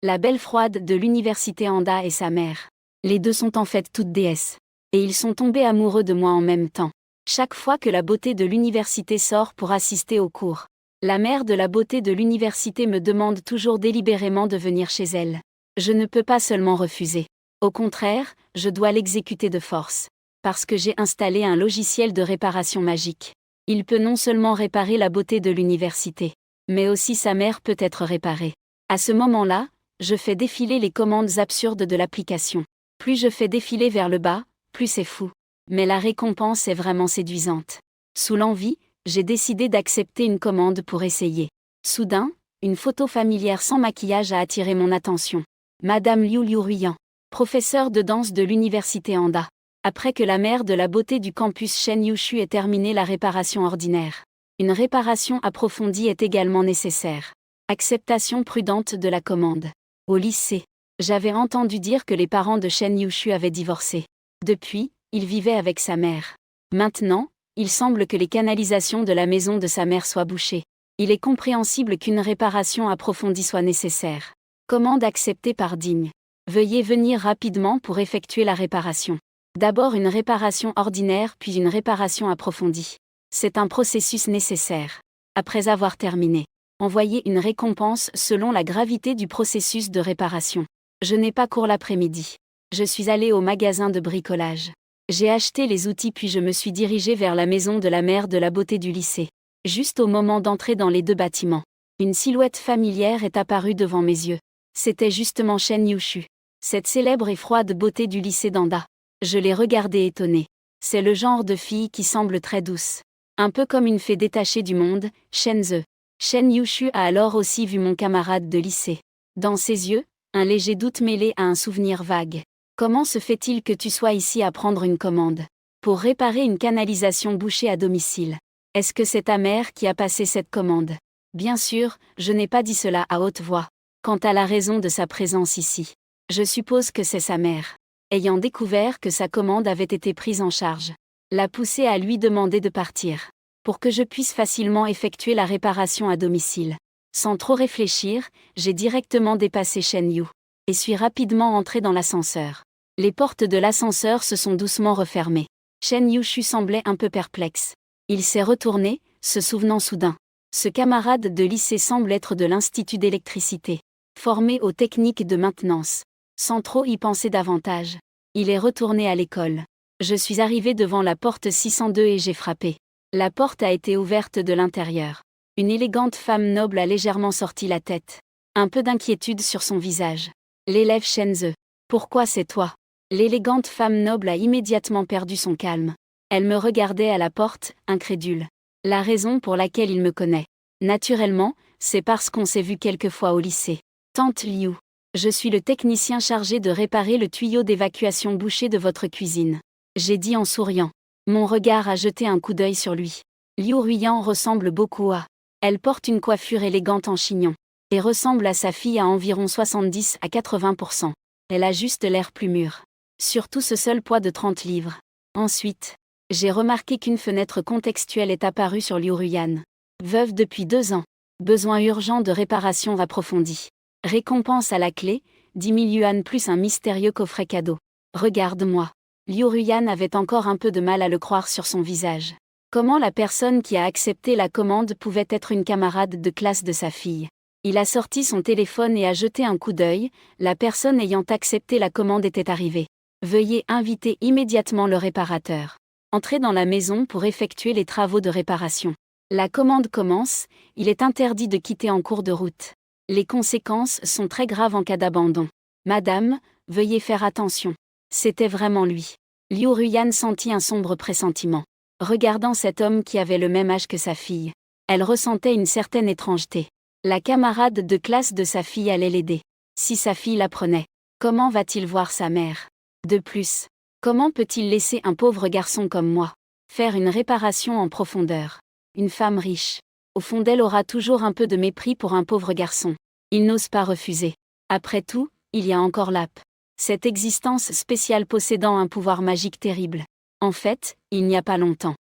la belle froide de l'université Anda et sa mère. Les deux sont en fait toutes déesses. Et ils sont tombés amoureux de moi en même temps. Chaque fois que la beauté de l'université sort pour assister aux cours, la mère de la beauté de l'université me demande toujours délibérément de venir chez elle. Je ne peux pas seulement refuser. Au contraire, je dois l'exécuter de force. Parce que j'ai installé un logiciel de réparation magique. Il peut non seulement réparer la beauté de l'université, mais aussi sa mère peut être réparée. À ce moment-là, je fais défiler les commandes absurdes de l'application. Plus je fais défiler vers le bas, plus c'est fou. Mais la récompense est vraiment séduisante. Sous l'envie, j'ai décidé d'accepter une commande pour essayer. Soudain, une photo familière sans maquillage a attiré mon attention. Madame Liu Ruyan, professeure de danse de l'université Anda. Après que la mère de la beauté du campus Shen Yushu ait terminé la réparation ordinaire. Une réparation approfondie est également nécessaire. Acceptation prudente de la commande. Au lycée, j'avais entendu dire que les parents de Shen Yushu avaient divorcé. Depuis, il vivait avec sa mère. Maintenant, il semble que les canalisations de la maison de sa mère soient bouchées. Il est compréhensible qu'une réparation approfondie soit nécessaire. Commande acceptée par Digne. Veuillez venir rapidement pour effectuer la réparation. D'abord une réparation ordinaire puis une réparation approfondie. C'est un processus nécessaire. Après avoir terminé, envoyez une récompense selon la gravité du processus de réparation. Je n'ai pas cours l'après-midi. Je suis allé au magasin de bricolage. J'ai acheté les outils puis je me suis dirigé vers la maison de la mère de la beauté du lycée. Juste au moment d'entrer dans les deux bâtiments, une silhouette familière est apparue devant mes yeux. C'était justement Shen Yushu, cette célèbre et froide beauté du lycée d'Anda. Je l'ai regardée étonnée. C'est le genre de fille qui semble très douce. Un peu comme une fée détachée du monde, Shen Yushu a alors aussi vu mon camarade de lycée. Dans ses yeux, un léger doute mêlé à un souvenir vague. Comment se fait-il que tu sois ici à prendre une commande pour réparer une canalisation bouchée à domicile? Est-ce que c'est ta mère qui a passé cette commande? Bien sûr, je n'ai pas dit cela à haute voix. Quant à la raison de sa présence ici, je suppose que c'est sa mère. Ayant découvert que sa commande avait été prise en charge, l'a poussé à lui demander de partir, pour que je puisse facilement effectuer la réparation à domicile. Sans trop réfléchir, j'ai directement dépassé Shen Yu, et suis rapidement entré dans l'ascenseur. Les portes de l'ascenseur se sont doucement refermées. Shen Yushu semblait un peu perplexe. Il s'est retourné, se souvenant soudain. Ce camarade de lycée semble être de l'institut d'électricité, formé aux techniques de maintenance. Sans trop y penser davantage, il est retourné à l'école. Je suis arrivé devant la porte 602 et j'ai frappé. La porte a été ouverte de l'intérieur. Une élégante femme noble a légèrement sorti la tête. Un peu d'inquiétude sur son visage. L'élève Shenze. Pourquoi c'est toi? L'élégante femme noble a immédiatement perdu son calme. Elle me regardait à la porte, incrédule. La raison pour laquelle il me connaît. Naturellement, c'est parce qu'on s'est vu quelques fois au lycée. Tante Liu. Je suis le technicien chargé de réparer le tuyau d'évacuation bouché de votre cuisine. J'ai dit en souriant. Mon regard a jeté un coup d'œil sur lui. Liu Ruyan ressemble beaucoup à. Elle porte une coiffure élégante en chignon. Et ressemble à sa fille à environ 70 à 80%. Elle a juste l'air plus mûre. Surtout ce seul poids de 30 livres. Ensuite, j'ai remarqué qu'une fenêtre contextuelle est apparue sur Liu Ruyan. Veuve depuis 2 ans. Besoin urgent de réparation approfondie. Récompense à la clé, 10 000 yuan plus un mystérieux coffret cadeau. Regarde-moi. Liu Ruyan avait encore un peu de mal à le croire sur son visage. Comment la personne qui a accepté la commande pouvait être une camarade de classe de sa fille? Il a sorti son téléphone et a jeté un coup d'œil, la personne ayant accepté la commande était arrivée. Veuillez inviter immédiatement le réparateur. Entrez dans la maison pour effectuer les travaux de réparation. La commande commence, il est interdit de quitter en cours de route. Les conséquences sont très graves en cas d'abandon. Madame, veuillez faire attention. C'était vraiment lui. Liu Ruyan sentit un sombre pressentiment. Regardant cet homme qui avait le même âge que sa fille, elle ressentait une certaine étrangeté. La camarade de classe de sa fille allait l'aider. Si sa fille l'apprenait, comment va-t-il voir sa mère? De plus, comment peut-il laisser un pauvre garçon comme moi faire une réparation en profondeur? Une femme riche, au fond d'elle aura toujours un peu de mépris pour un pauvre garçon. Il n'ose pas refuser. Après tout, il y a encore Lap. Cette existence spéciale possédant un pouvoir magique terrible. En fait, il n'y a pas longtemps,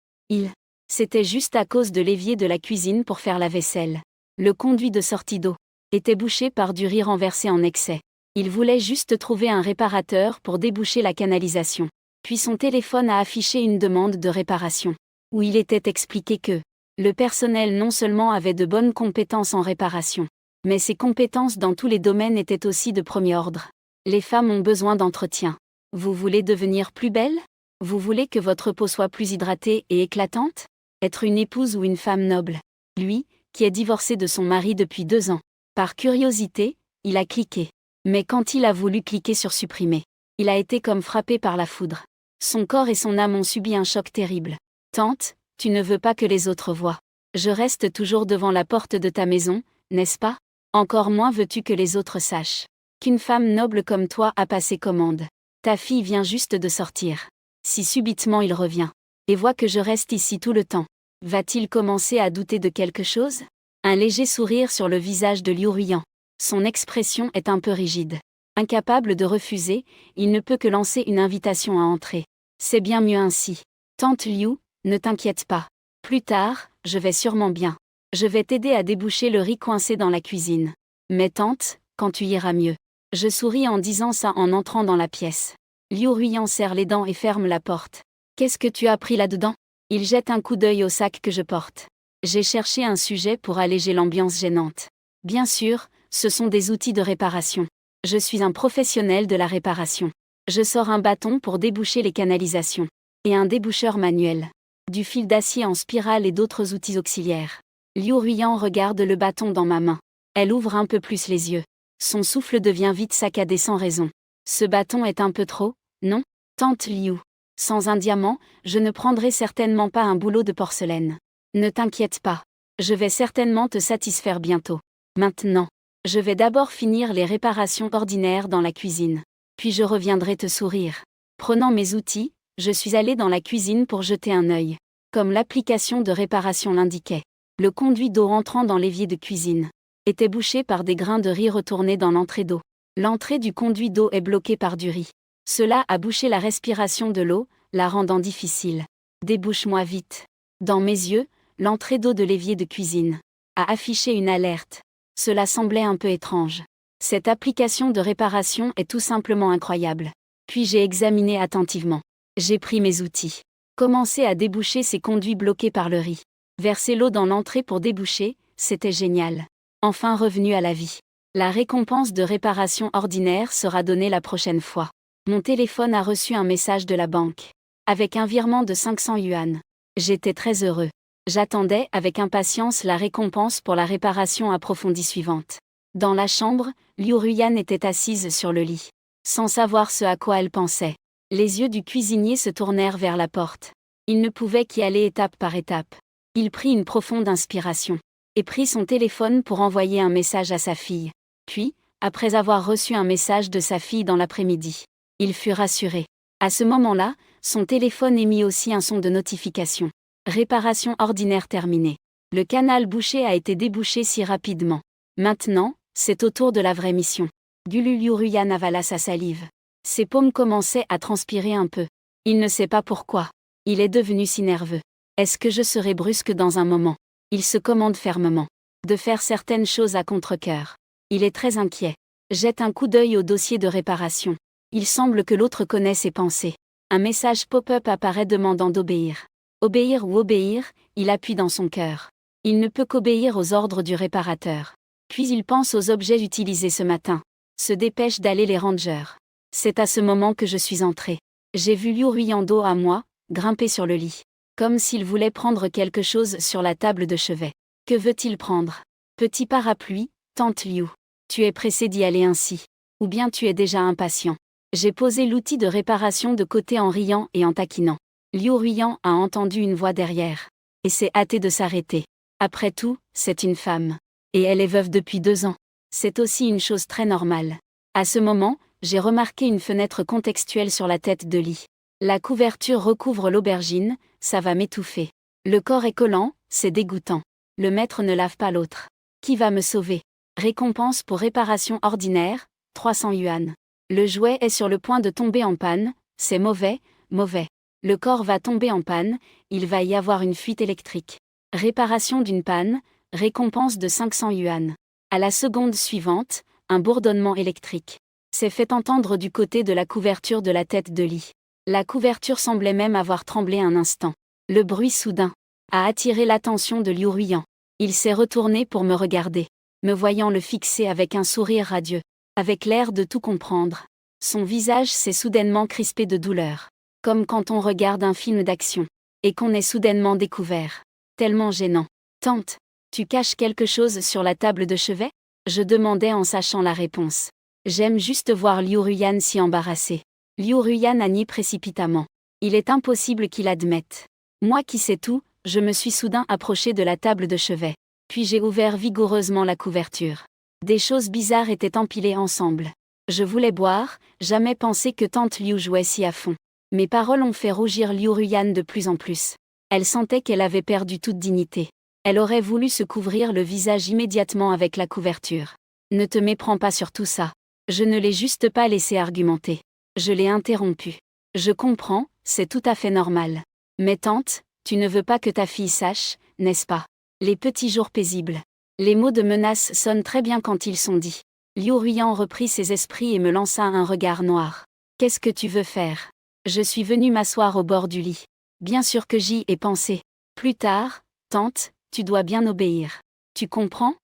c'était juste à cause de l'évier de la cuisine pour faire la vaisselle. Le conduit de sortie d'eau. était bouché par du riz renversé en excès. Il voulait juste trouver un réparateur pour déboucher la canalisation. Puis son téléphone a affiché une demande de réparation, où il était expliqué que le personnel non seulement avait de bonnes compétences en réparation, mais ses compétences dans tous les domaines étaient aussi de premier ordre. Les femmes ont besoin d'entretien. Vous voulez devenir plus belle? Vous voulez que votre peau soit plus hydratée et éclatante? Être une épouse ou une femme noble? Lui, qui est divorcé de son mari depuis 2 ans. Par curiosité, il a cliqué. Mais quand il a voulu cliquer sur supprimer, il a été comme frappé par la foudre. Son corps et son âme ont subi un choc terrible. Tante, tu ne veux pas que les autres voient. Je reste toujours devant la porte de ta maison, n'est-ce pas? Encore moins veux-tu que les autres sachent qu'une femme noble comme toi a passé commande. Ta fille vient juste de sortir. Si subitement il revient, et voit que je reste ici tout le temps, va-t-il commencer à douter de quelque chose? Un léger sourire sur le visage de Liu Ruiyan. Son expression est un peu rigide. Incapable de refuser, il ne peut que lancer une invitation à entrer. C'est bien mieux ainsi. Tante Liu, ne t'inquiète pas. Plus tard, je vais sûrement bien. Je vais t'aider à déboucher le riz coincé dans la cuisine. Mais tante, quand tu iras mieux. Je souris en disant ça en entrant dans la pièce. Liu Ruiyan serre les dents et ferme la porte. Qu'est-ce que tu as pris là-dedans? Il jette un coup d'œil au sac que je porte. J'ai cherché un sujet pour alléger l'ambiance gênante. Bien sûr, ce sont des outils de réparation. Je suis un professionnel de la réparation. Je sors un bâton pour déboucher les canalisations. Et un déboucheur manuel. Du fil d'acier en spirale et d'autres outils auxiliaires. Liu Ruiyan regarde le bâton dans ma main. Elle ouvre un peu plus les yeux. Son souffle devient vite saccadé sans raison. Ce bâton est un peu trop, non? Tante Liu. Sans un diamant, je ne prendrai certainement pas un boulot de porcelaine. Ne t'inquiète pas. Je vais certainement te satisfaire bientôt. Maintenant, je vais d'abord finir les réparations ordinaires dans la cuisine. Puis je reviendrai te sourire. Prenant mes outils, je suis allé dans la cuisine pour jeter un œil. Comme l'application de réparation l'indiquait. Le conduit d'eau entrant dans l'évier de cuisine était bouché par des grains de riz retournés dans l'entrée d'eau. L'entrée du conduit d'eau est bloquée par du riz. Cela a bouché la respiration de l'eau, la rendant difficile. Débouche-moi vite. Dans mes yeux, l'entrée d'eau de l'évier de cuisine a affiché une alerte. Cela semblait un peu étrange. Cette application de réparation est tout simplement incroyable. Puis j'ai examiné attentivement. J'ai pris mes outils. Commencé à déboucher ces conduits bloqués par le riz. Verser l'eau dans l'entrée pour déboucher, c'était génial. Enfin revenu à la vie. La récompense de réparation ordinaire sera donnée la prochaine fois. Mon téléphone a reçu un message de la banque. Avec un virement de 500 yuan. J'étais très heureux. J'attendais avec impatience la récompense pour la réparation approfondie suivante. Dans la chambre, Liu Ruiyan était assise sur le lit. Sans savoir ce à quoi elle pensait. Les yeux du cuisinier se tournèrent vers la porte. Il ne pouvait qu'y aller étape par étape. Il prit une profonde inspiration. Et prit son téléphone pour envoyer un message à sa fille. Puis, après avoir reçu un message de sa fille dans l'après-midi, il fut rassuré. À ce moment-là, son téléphone émit aussi un son de notification. Réparation ordinaire terminée. Le canal bouché a été débouché si rapidement. Maintenant, c'est au tour de la vraie mission. Liu Ruiyan avala sa salive. Ses paumes commençaient à transpirer un peu. Il ne sait pas pourquoi. Il est devenu si nerveux. Est-ce que je serai brusque dans un moment? Il se commande fermement de faire certaines choses à contre-cœur. Il est très inquiet. Jette un coup d'œil au dossier de réparation. Il semble que l'autre connaît ses pensées. Un message pop-up apparaît demandant d'obéir. Obéir ou obéir, il appuie dans son cœur. Il ne peut qu'obéir aux ordres du réparateur. Puis il pense aux objets utilisés ce matin. Se dépêche d'aller les rangers. C'est à ce moment que je suis entré. J'ai vu Liu Ruiyan dos à moi, grimper sur le lit. Comme s'il voulait prendre quelque chose sur la table de chevet. Que veut-il prendre? Petit parapluie, tante Liu. Tu es pressé d'y aller ainsi. Ou bien tu es déjà impatient. J'ai posé l'outil de réparation de côté en riant et en taquinant. Liu Ruiyan a entendu une voix derrière. Et s'est hâté de s'arrêter. Après tout, c'est une femme. Et elle est veuve depuis 2 ans. C'est aussi une chose très normale. À ce moment, j'ai remarqué une fenêtre contextuelle sur la tête de lit. La couverture recouvre l'aubergine, ça va m'étouffer. Le corps est collant, c'est dégoûtant. Le maître ne lave pas l'autre. Qui va me sauver? Récompense pour réparation ordinaire, 300 yuan. Le jouet est sur le point de tomber en panne, c'est mauvais, mauvais. Le corps va tomber en panne, il va y avoir une fuite électrique. Réparation d'une panne, récompense de 500 yuan. À la seconde suivante, un bourdonnement électrique s'est fait entendre du côté de la couverture de la tête de lit. La couverture semblait même avoir tremblé un instant. Le bruit soudain a attiré l'attention de Liu Ruiyan. Il s'est retourné pour me regarder, me voyant le fixer avec un sourire radieux, avec l'air de tout comprendre. Son visage s'est soudainement crispé de douleur, comme quand on regarde un film d'action, et qu'on est soudainement découvert. Tellement gênant. Tante, tu caches quelque chose sur la table de chevet ? Je demandais en sachant la réponse. J'aime juste voir Liu Ruiyan si embarrassé. Liu Ruiyan a nié précipitamment. Il est impossible qu'il admette. Moi qui sais tout, je me suis soudain approché de la table de chevet. Puis j'ai ouvert vigoureusement la couverture. Des choses bizarres étaient empilées ensemble. Je voulais boire, jamais pensé que tante Liu jouait si à fond. Mes paroles ont fait rougir Liu Ruiyan de plus en plus. Elle sentait qu'elle avait perdu toute dignité. Elle aurait voulu se couvrir le visage immédiatement avec la couverture. Ne te méprends pas sur tout ça. Je ne l'ai juste pas laissé argumenter. Je l'ai interrompu. Je comprends, c'est tout à fait normal. Mais tante, tu ne veux pas que ta fille sache, n'est-ce pas ? Les petits jours paisibles. Les mots de menace sonnent très bien quand ils sont dits. Liu Ruiyan reprit ses esprits et me lança un regard noir. Qu'est-ce que tu veux faire ? Je suis venu m'asseoir au bord du lit. Bien sûr que j'y ai pensé. Plus tard, tante, tu dois bien obéir. Tu comprends ?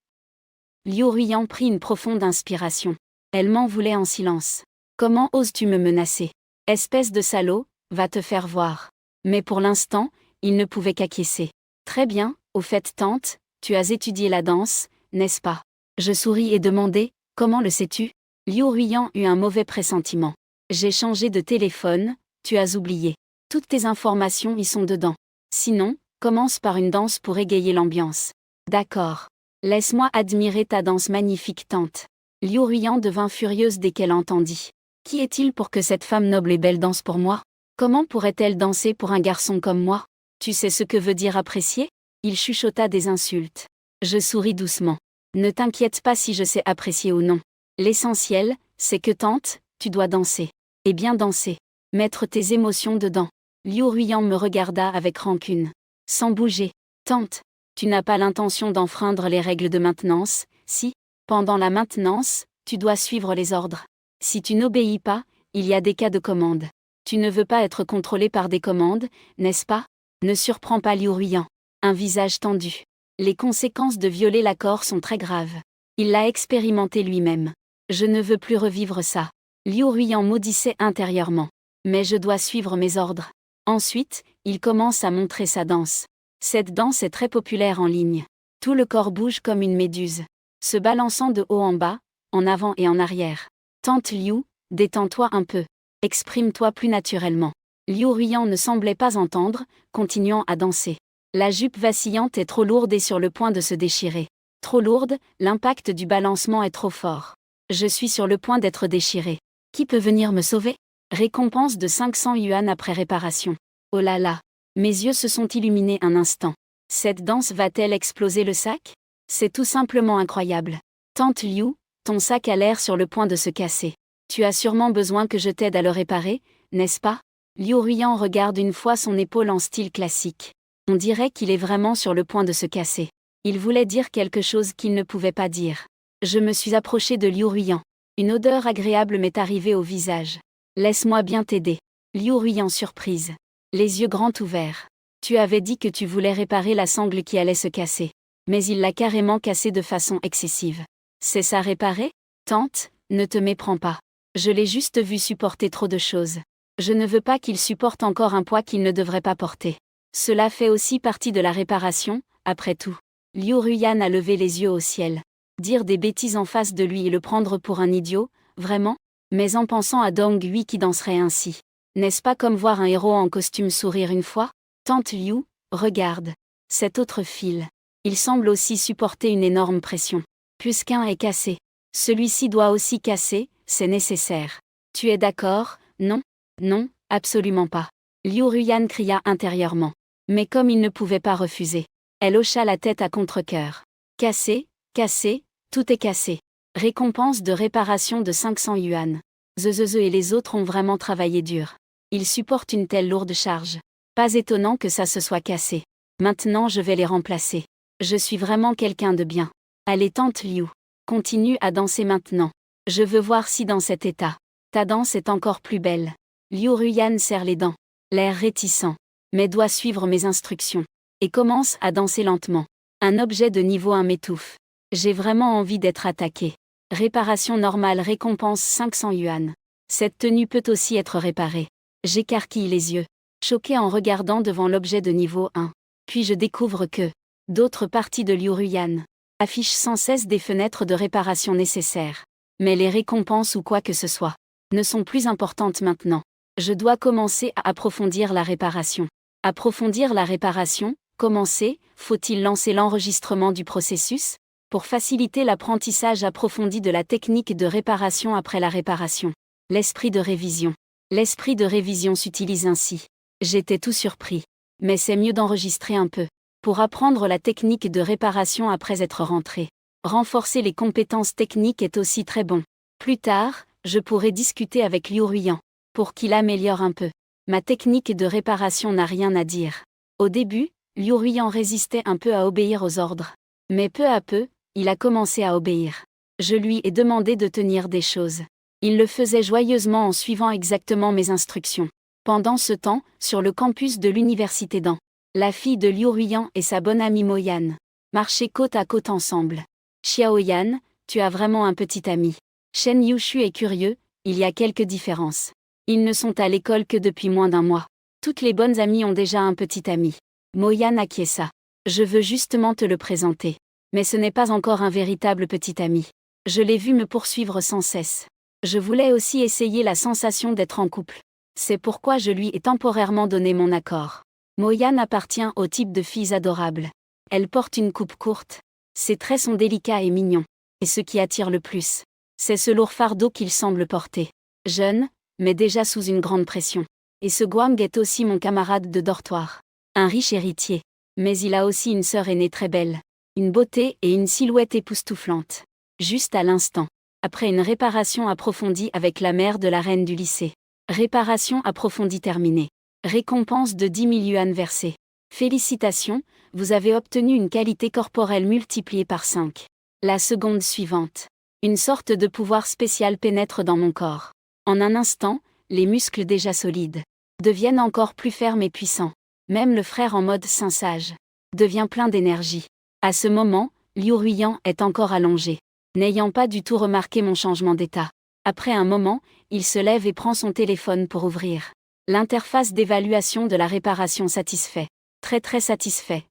Liu Ruiyan prit une profonde inspiration. Elle m'en voulait en silence. Comment oses-tu me menacer ? Espèce de salaud, va te faire voir. Mais pour l'instant, il ne pouvait qu'acquiescer. Très bien, au fait tante, tu as étudié la danse, n'est-ce pas ? Je souris et demandai, comment le sais-tu ? Liu Ruiyan eut un mauvais pressentiment. J'ai changé de téléphone, tu as oublié. Toutes tes informations y sont dedans. Sinon, commence par une danse pour égayer l'ambiance. D'accord. Laisse-moi admirer ta danse magnifique tante. Liu Ruiyan devint furieuse dès qu'elle entendit. Qui est-il pour que cette femme noble et belle danse pour moi ? Comment pourrait-elle danser pour un garçon comme moi ? Tu sais ce que veut dire apprécier ? Il chuchota des insultes. Je souris doucement. Ne t'inquiète pas si je sais apprécier ou non. L'essentiel, c'est que tante, tu dois danser. Et bien danser. Mettre tes émotions dedans. Liu Ruiyan me regarda avec rancune. Sans bouger. Tante, tu n'as pas l'intention d'enfreindre les règles de maintenance, si, pendant la maintenance, tu dois suivre les ordres. Si tu n'obéis pas, il y a des cas de commande. Tu ne veux pas être contrôlé par des commandes, n'est-ce pas ? Ne surprends pas Liu Ruiyan. Un visage tendu. Les conséquences de violer l'accord sont très graves. Il l'a expérimenté lui-même. Je ne veux plus revivre ça. Liu Ruiyan maudissait intérieurement. Mais je dois suivre mes ordres. Ensuite, il commence à montrer sa danse. Cette danse est très populaire en ligne. Tout le corps bouge comme une méduse, se balançant de haut en bas, en avant et en arrière. Tante Liu, détends-toi un peu. Exprime-toi plus naturellement. Liu Ruiyan ne semblait pas entendre, continuant à danser. La jupe vacillante est trop lourde et sur le point de se déchirer. Trop lourde, l'impact du balancement est trop fort. Je suis sur le point d'être déchiré. Qui peut venir me sauver ? Récompense de 500 yuan après réparation. Oh là là. Mes yeux se sont illuminés un instant. Cette danse va-t-elle exploser le sac ? C'est tout simplement incroyable. Tante Liu, ton sac a l'air sur le point de se casser. Tu as sûrement besoin que je t'aide à le réparer, n'est-ce pas ? Liu Ruiyan regarde une fois son épaule en style classique. On dirait qu'il est vraiment sur le point de se casser. Il voulait dire quelque chose qu'il ne pouvait pas dire. Je me suis approché de Liu Ruiyan. Une odeur agréable m'est arrivée au visage. Laisse-moi bien t'aider. Liu Ruiyan surprise. Les yeux grands ouverts. Tu avais dit que tu voulais réparer la sangle qui allait se casser. Mais il l'a carrément cassée de façon excessive. C'est ça réparer ? Tante, ne te méprends pas. Je l'ai juste vu supporter trop de choses. Je ne veux pas qu'il supporte encore un poids qu'il ne devrait pas porter. Cela fait aussi partie de la réparation, après tout. Liu Ruiyan a levé les yeux au ciel. Dire des bêtises en face de lui et le prendre pour un idiot, vraiment ? Mais en pensant à Dong Hui qui danserait ainsi. N'est-ce pas comme voir un héros en costume sourire une fois ? Tante Liu, regarde. Cet autre fil. Il semble aussi supporter une énorme pression. Puisqu'un est cassé. Celui-ci doit aussi casser, c'est nécessaire. Tu es d'accord, non ? Non, absolument pas. Liu Ruiyan cria intérieurement. Mais comme il ne pouvait pas refuser. Elle hocha la tête à contre-cœur. Cassé, cassé, tout est cassé. Récompense de réparation de 500 yuan. Zezeze et les autres ont vraiment travaillé dur. Ils supportent une telle lourde charge. Pas étonnant que ça se soit cassé. Maintenant je vais les remplacer. Je suis vraiment quelqu'un de bien. Allez tante Liu. Continue à danser maintenant. Je veux voir si dans cet état, ta danse est encore plus belle. Liu Ruyan serre les dents, l'air réticent, mais doit suivre mes instructions. Et commence à danser lentement. Un objet de niveau 1 m'étouffe. J'ai vraiment envie d'être attaqué. Réparation normale récompense 500 yuan. Cette tenue peut aussi être réparée. J'écarquille les yeux, choqué en regardant devant l'objet de niveau 1. Puis je découvre que d'autres parties de Liu Ruyan affichent sans cesse des fenêtres de réparation nécessaires. Mais les récompenses ou quoi que ce soit ne sont plus importantes maintenant. Je dois commencer à approfondir la réparation. Approfondir la réparation, commencer, faut-il lancer l'enregistrement du processus pour faciliter l'apprentissage approfondi de la technique de réparation après la réparation. L'esprit de révision. L'esprit de révision s'utilise ainsi. J'étais tout surpris. Mais c'est mieux d'enregistrer un peu pour apprendre la technique de réparation après être rentré. Renforcer les compétences techniques est aussi très bon. Plus tard, je pourrai discuter avec Liu Ruyan pour qu'il améliore un peu. Ma technique de réparation n'a rien à dire. Au début, Liu Ruyan résistait un peu à obéir aux ordres. Mais peu à peu, il a commencé à obéir. Je lui ai demandé de tenir des choses. Il le faisait joyeusement en suivant exactement mes instructions. Pendant ce temps, sur le campus de l'université d'An, la fille de Liu Ruyan et sa bonne amie Mo Yan marchaient côte à côte ensemble. Xiao Yan, tu as vraiment un petit ami. Shen Yushu est curieux, il y a quelques différences. Ils ne sont à l'école que depuis moins d'un mois. Toutes les bonnes amies ont déjà un petit ami. Mo Yan acquiesça. Je veux justement te le présenter. Mais ce n'est pas encore un véritable petit ami. Je l'ai vu me poursuivre sans cesse. Je voulais aussi essayer la sensation d'être en couple. C'est pourquoi je lui ai temporairement donné mon accord. Mo Yan appartient au type de filles adorables. Elle porte une coupe courte. Ses traits sont délicats et mignons. Et ce qui attire le plus, c'est ce lourd fardeau qu'il semble porter. Jeune, mais déjà sous une grande pression. Et ce Guang est aussi mon camarade de dortoir. Un riche héritier. Mais il a aussi une sœur aînée très belle. Une beauté et une silhouette époustouflante. Juste à l'instant. Après une réparation approfondie avec la mère de la reine du lycée. Réparation approfondie terminée. Récompense de 10 000 yuan versée. Félicitations, vous avez obtenu une qualité corporelle multipliée par 5. La seconde suivante. Une sorte de pouvoir spécial pénètre dans mon corps. En un instant, les muscles déjà solides deviennent encore plus fermes et puissants. Même le frère en mode saint sage devient plein d'énergie. À ce moment, Liu Ruyan est encore allongé, n'ayant pas du tout remarqué mon changement d'état. Après un moment, il se lève et prend son téléphone pour ouvrir l'interface d'évaluation de la réparation satisfait. Très satisfait.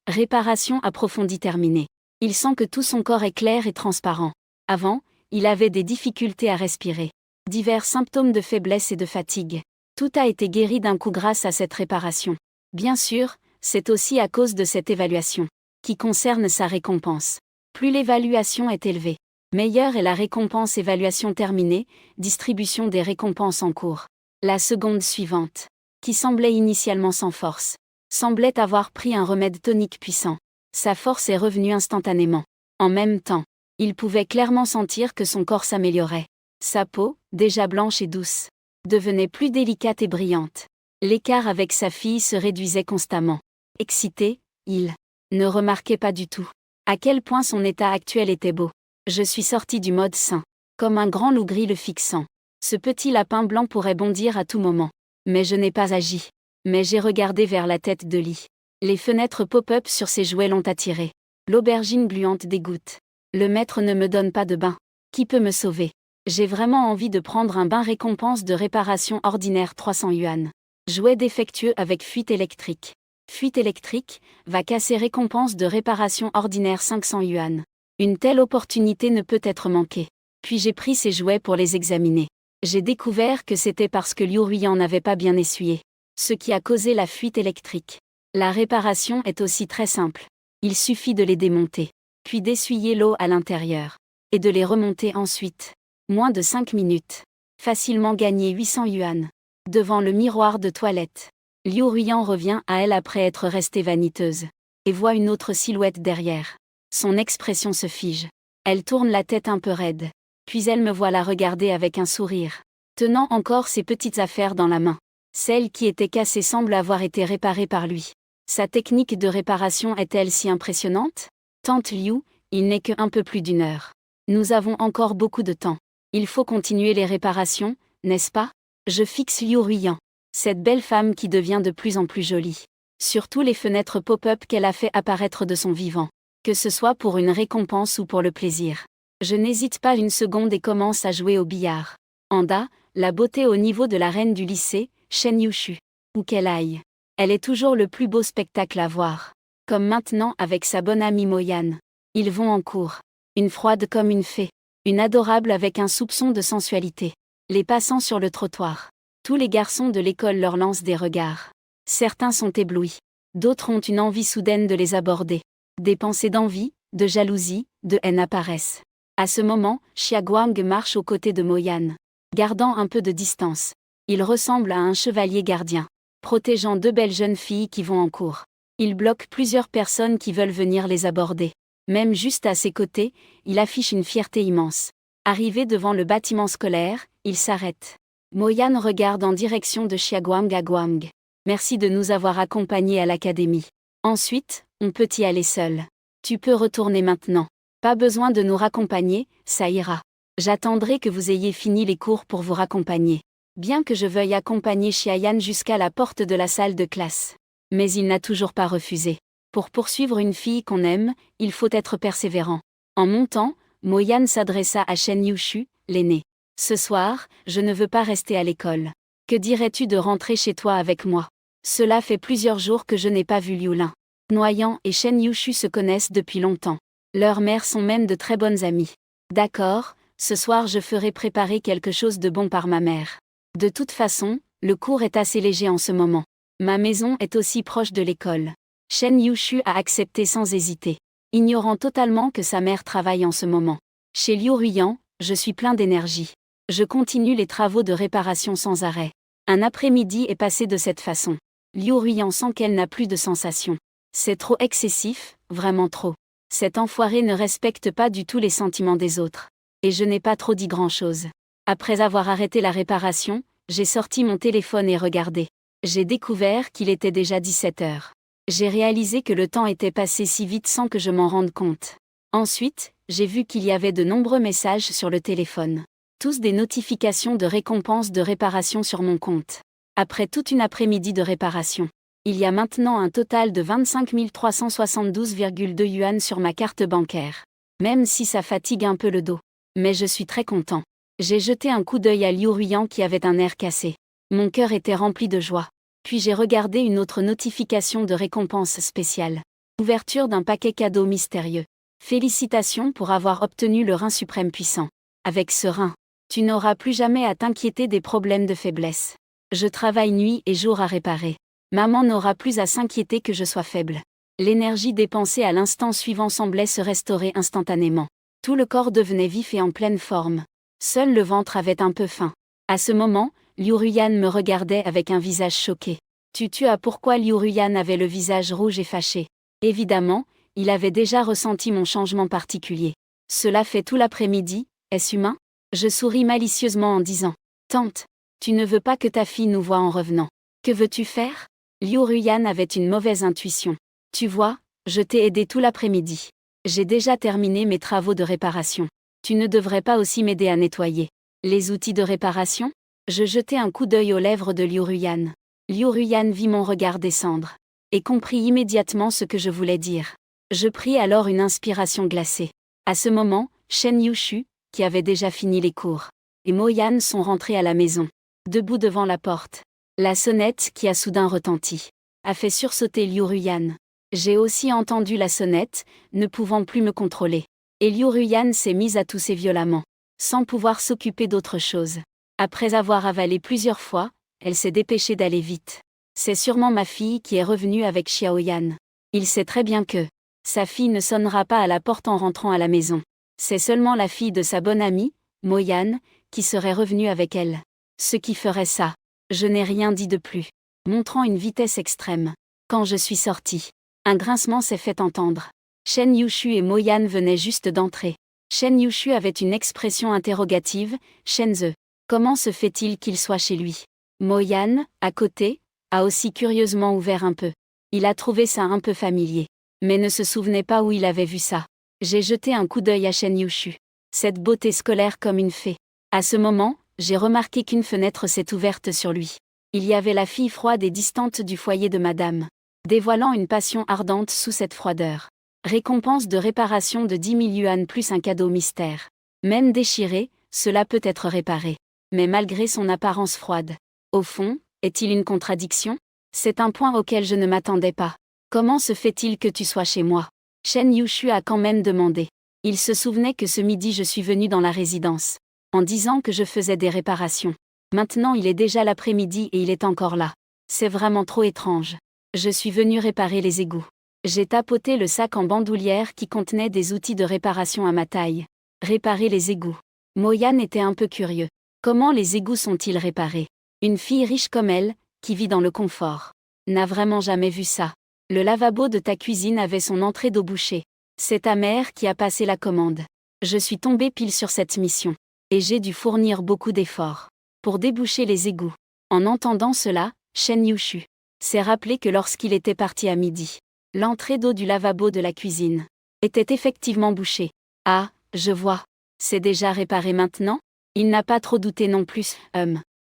Réparation approfondie terminée. Il sent que tout son corps est clair et transparent. Avant, il avait des difficultés à respirer. Divers symptômes de faiblesse et de fatigue. Tout a été guéri d'un coup grâce à cette réparation. Bien sûr, c'est aussi à cause de cette évaluation, qui concerne sa récompense. Plus l'évaluation est élevée, meilleure est la récompense. Évaluation terminée, distribution des récompenses en cours. La seconde suivante, qui semblait initialement sans force, semblait avoir pris un remède tonique puissant. Sa force est revenue instantanément. En même temps, il pouvait clairement sentir que son corps s'améliorait. Sa peau, déjà blanche et douce, devenait plus délicate et brillante. L'écart avec sa fille se réduisait constamment. Excité, il ne remarquait pas du tout à quel point son état actuel était beau. Je suis sorti du mode sain, comme un grand loup gris le fixant. Ce petit lapin blanc pourrait bondir à tout moment. Mais je n'ai pas agi. Mais j'ai regardé vers la tête de Li. Les fenêtres pop-up sur ses jouets l'ont attiré. L'aubergine gluante dégoûte. Le maître ne me donne pas de bain. Qui peut me sauver? J'ai vraiment envie de prendre un bain. Récompense de réparation ordinaire 300 yuan. Jouet défectueux avec fuite électrique. Fuite électrique, va casser. Récompense de réparation ordinaire 500 yuan. Une telle opportunité ne peut être manquée. Puis j'ai pris ces jouets pour les examiner. J'ai découvert que c'était parce que Liu Ruyan n'avait pas bien essuyé, ce qui a causé la fuite électrique. La réparation est aussi très simple. Il suffit de les démonter, puis d'essuyer l'eau à l'intérieur, et de les remonter ensuite. Moins de 5 minutes. Facilement gagné 800 yuan. Devant le miroir de toilette, Liu Ruyan revient à elle après être restée vaniteuse, et voit une autre silhouette derrière. Son expression se fige. Elle tourne la tête un peu raide. Puis elle me voit la regarder avec un sourire, tenant encore ses petites affaires dans la main. Celle qui était cassée semble avoir été réparée par lui. Sa technique de réparation est-elle si impressionnante? Tante Liu, Il n'est que un peu plus d'une heure. Nous avons encore beaucoup de temps. Il faut continuer les réparations, n'est-ce pas? Je fixe Liu Ruiyan. Cette belle femme qui devient de plus en plus jolie. Surtout les fenêtres pop-up qu'elle a fait apparaître de son vivant. Que ce soit pour une récompense ou pour le plaisir. Je n'hésite pas une seconde et commence à jouer au billard. Anda, la beauté au niveau de la reine du lycée, Shen Yushu. Où qu'elle aille. Elle est toujours le plus beau spectacle à voir. Comme maintenant avec sa bonne amie Moyan. Ils vont en cours. Une froide comme une fée. Une adorable avec un soupçon de sensualité. Les passants sur le trottoir. Tous les garçons de l'école leur lancent des regards. Certains sont éblouis. D'autres ont une envie soudaine de les aborder. Des pensées d'envie, de jalousie, de haine apparaissent. À ce moment, Xia Guang marche aux côtés de Moyan. Gardant un peu de distance. Il ressemble à un chevalier gardien. Protégeant deux belles jeunes filles qui vont en cours. Il bloque plusieurs personnes qui veulent venir les aborder. Même juste à ses côtés, il affiche une fierté immense. Arrivé devant le bâtiment scolaire, il s'arrête. Moyan regarde en direction de Xia Guang à Guang. Merci de nous avoir accompagnés à l'académie. Ensuite, on peut y aller seul. Tu peux retourner maintenant. Pas besoin de nous raccompagner, ça ira. J'attendrai que vous ayez fini les cours pour vous raccompagner. Bien que je veuille accompagner Xiayan jusqu'à la porte de la salle de classe. Mais il n'a toujours pas refusé. Pour poursuivre une fille qu'on aime, il faut être persévérant. En montant, Moyan s'adressa à Shen Yushu, l'aîné. Ce soir, je ne veux pas rester à l'école. Que dirais-tu de rentrer chez toi avec moi? Cela fait plusieurs jours que je n'ai pas vu Liu Lin. Noyan et Shen Yushu se connaissent depuis longtemps. Leurs mères sont même de très bonnes amies. D'accord, ce soir je ferai préparer quelque chose de bon par ma mère. De toute façon, le cours est assez léger en ce moment. Ma maison est aussi proche de l'école. Shen Yushu a accepté sans hésiter. Ignorant totalement que sa mère travaille en ce moment. Chez Liu Ruiyan, je suis plein d'énergie. Je continue les travaux de réparation sans arrêt. Un après-midi est passé de cette façon. Liu Ruiyan sent qu'elle n'a plus de sensation. C'est trop excessif, vraiment trop. Cet enfoiré ne respecte pas du tout les sentiments des autres. Et je n'ai pas trop dit grand-chose. Après avoir arrêté la réparation, j'ai sorti mon téléphone et regardé. J'ai découvert qu'il était déjà 17 heures. J'ai réalisé que le temps était passé si vite sans que je m'en rende compte. Ensuite, j'ai vu qu'il y avait de nombreux messages sur le téléphone. Tous des notifications de récompenses de réparation sur mon compte. Après toute une après-midi de réparation, il y a maintenant un total de 25 372,2 yuan sur ma carte bancaire. Même si ça fatigue un peu le dos. Mais je suis très content. J'ai jeté un coup d'œil à Liu Ruiyan qui avait un air cassé. Mon cœur était rempli de joie. Puis j'ai regardé une autre notification de récompense spéciale. Ouverture d'un paquet cadeau mystérieux. Félicitations pour avoir obtenu le rein suprême puissant. Avec ce rein, tu n'auras plus jamais à t'inquiéter des problèmes de faiblesse. Je travaille nuit et jour à réparer. Maman n'aura plus à s'inquiéter que je sois faible. L'énergie dépensée à l'instant suivant semblait se restaurer instantanément. Tout le corps devenait vif et en pleine forme. Seul le ventre avait un peu faim. À ce moment, Liu Ruiyan me regardait avec un visage choqué. Tu as pourquoi Liu Ruiyan avait le visage rouge et fâché. Évidemment, il avait déjà ressenti mon changement particulier. Cela fait tout l'après-midi, est-ce humain? Je souris malicieusement en disant. Tante, tu ne veux pas que ta fille nous voie en revenant. Que veux-tu faire? Liu Ruiyan avait une mauvaise intuition. Tu vois, je t'ai aidé tout l'après-midi. J'ai déjà terminé mes travaux de réparation. Tu ne devrais pas aussi m'aider à nettoyer les outils de réparation? Je jetai un coup d'œil aux lèvres de Liu Ruiyan. Liu Ruiyan vit mon regard descendre. Et comprit immédiatement ce que je voulais dire. Je pris alors une inspiration glacée. À ce moment, Shen Yushu, qui avait déjà fini les cours, et Moyan sont rentrés à la maison. Debout devant la porte. La sonnette qui a soudain retenti a fait sursauter Liu Ruiyan. J'ai aussi entendu la sonnette, ne pouvant plus me contrôler. Et Liu Ruiyan s'est mise à tousser violemment, sans pouvoir s'occuper d'autre chose. Après avoir avalé plusieurs fois, elle s'est dépêchée d'aller vite. C'est sûrement ma fille qui est revenue avec Xiaoyan. Il sait très bien que sa fille ne sonnera pas à la porte en rentrant à la maison. C'est seulement la fille de sa bonne amie, Moyan, qui serait revenue avec elle. Ce qui ferait ça. Je n'ai rien dit de plus, montrant une vitesse extrême. Quand je suis sortie, un grincement s'est fait entendre. Shen Yushu et Moyan venaient juste d'entrer. Shen Yushu avait une expression interrogative. Shenze, comment se fait-il qu'il soit chez lui? Moyan, à côté, a aussi curieusement ouvert un peu. Il a trouvé ça un peu familier, mais ne se souvenait pas où il avait vu ça. J'ai jeté un coup d'œil à Shen Yushu. Cette beauté scolaire comme une fée. À ce moment, j'ai remarqué qu'une fenêtre s'est ouverte sur lui. Il y avait la fille froide et distante du foyer de madame, dévoilant une passion ardente sous cette froideur. Récompense de réparation de 10 000 yuan plus un cadeau mystère. Même déchiré, cela peut être réparé. Mais malgré son apparence froide. Au fond, est-il une contradiction? C'est un point auquel je ne m'attendais pas. Comment se fait-il que tu sois chez moi? Shen Yushu a quand même demandé. Il se souvenait que ce midi je suis venu dans la résidence, en disant que je faisais des réparations. Maintenant il est déjà l'après-midi et il est encore là. C'est vraiment trop étrange. Je suis venu réparer les égouts. J'ai tapoté le sac en bandoulière qui contenait des outils de réparation à ma taille. Réparer les égouts. Moyan était un peu curieux. Comment les égouts sont-ils réparés? Une fille riche comme elle, qui vit dans le confort, n'a vraiment jamais vu ça. Le lavabo de ta cuisine avait son entrée d'eau bouchée. C'est ta mère qui a passé la commande. Je suis tombée pile sur cette mission. Et j'ai dû fournir beaucoup d'efforts pour déboucher les égouts. En entendant cela, Shen Yushu s'est rappelé que lorsqu'il était parti à midi, l'entrée d'eau du lavabo de la cuisine était effectivement bouchée. Ah, je vois. C'est déjà réparé maintenant? Il n'a pas trop douté non plus.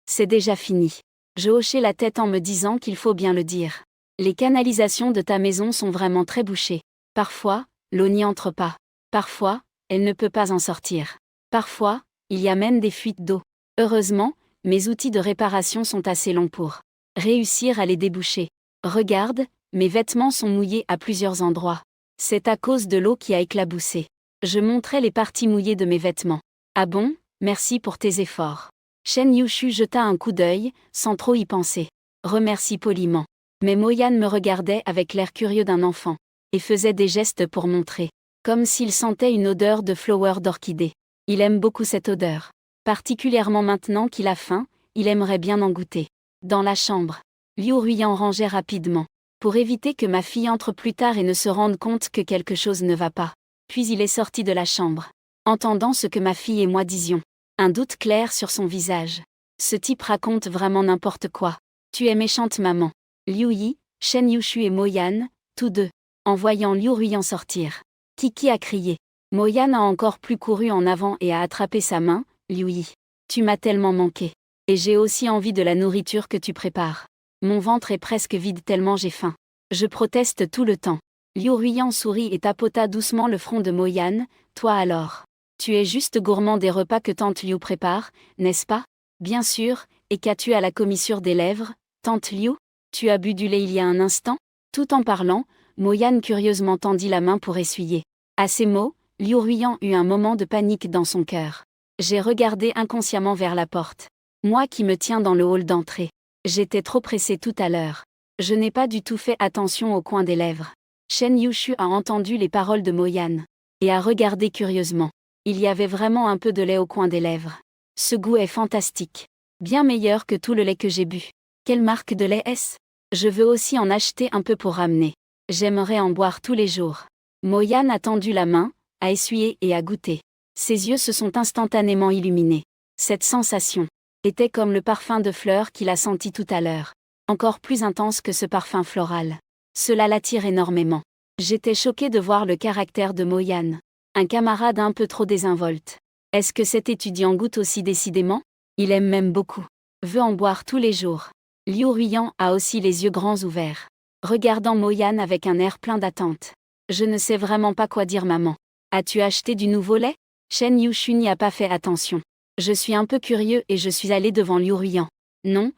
C'est déjà fini. Je hochai la tête en me disant qu'il faut bien le dire. Les canalisations de ta maison sont vraiment très bouchées. Parfois, l'eau n'y entre pas. Parfois, elle ne peut pas en sortir. Parfois, il y a même des fuites d'eau. Heureusement, mes outils de réparation sont assez longs pour réussir à les déboucher. Regarde, mes vêtements sont mouillés à plusieurs endroits. C'est à cause de l'eau qui a éclaboussé. Je montrai les parties mouillées de mes vêtements. Ah bon, merci pour tes efforts. Shen Yushu jeta un coup d'œil, sans trop y penser. Remercie poliment. Mais Moyan me regardait avec l'air curieux d'un enfant, et faisait des gestes pour montrer, comme s'il sentait une odeur de flower d'orchidée. Il aime beaucoup cette odeur. Particulièrement maintenant qu'il a faim, il aimerait bien en goûter. Dans la chambre, Liu Ruyan rangeait rapidement, pour éviter que ma fille entre plus tard et ne se rende compte que quelque chose ne va pas. Puis il est sorti de la chambre, entendant ce que ma fille et moi disions. Un doute clair sur son visage. Ce type raconte vraiment n'importe quoi. Tu es méchante maman. Liu Yi, Shen Yushu et Moyan, tous deux, en voyant Liu Ruyan sortir. Kiki a crié. Moyan a encore plus couru en avant et a attrapé sa main. Liu Yi, tu m'as tellement manqué. Et j'ai aussi envie de la nourriture que tu prépares. Mon ventre est presque vide tellement j'ai faim. Je proteste tout le temps. Liu Ruyan sourit et tapota doucement le front de Moyan. Toi alors? Tu es juste gourmand des repas que tante Liu prépare, n'est-ce pas? Bien sûr, et qu'as-tu à la commissure des lèvres, tante Liu? Tu as bu du lait il y a un instant? Tout en parlant, Moyan curieusement tendit la main pour essuyer. À ces mots, Liu Ruyan eut un moment de panique dans son cœur. J'ai regardé inconsciemment vers la porte. Moi qui me tiens dans le hall d'entrée. J'étais trop pressée tout à l'heure. Je n'ai pas du tout fait attention au coin des lèvres. Shen Yushu a entendu les paroles de Moyan et a regardé curieusement. Il y avait vraiment un peu de lait au coin des lèvres. Ce goût est fantastique. Bien meilleur que tout le lait que j'ai bu. Quelle marque de lait est-ce? Je veux aussi en acheter un peu pour ramener. J'aimerais en boire tous les jours. Moyan a tendu la main, a essuyé et a goûté. Ses yeux se sont instantanément illuminés. Cette sensation était comme le parfum de fleurs qu'il a senti tout à l'heure. Encore plus intense que ce parfum floral. Cela l'attire énormément. J'étais choquée de voir le caractère de Moyan. Un camarade un peu trop désinvolte. Est-ce que cet étudiant goûte aussi décidément? Il aime même beaucoup. Veut en boire tous les jours. Liu Ruyan a aussi les yeux grands ouverts, regardant Moyan avec un air plein d'attente. Je ne sais vraiment pas quoi dire maman. As-tu acheté du nouveau lait? Shen Yushu n'y a pas fait attention. Je suis un peu curieux et je suis allé devant Liu Ruyan. Non,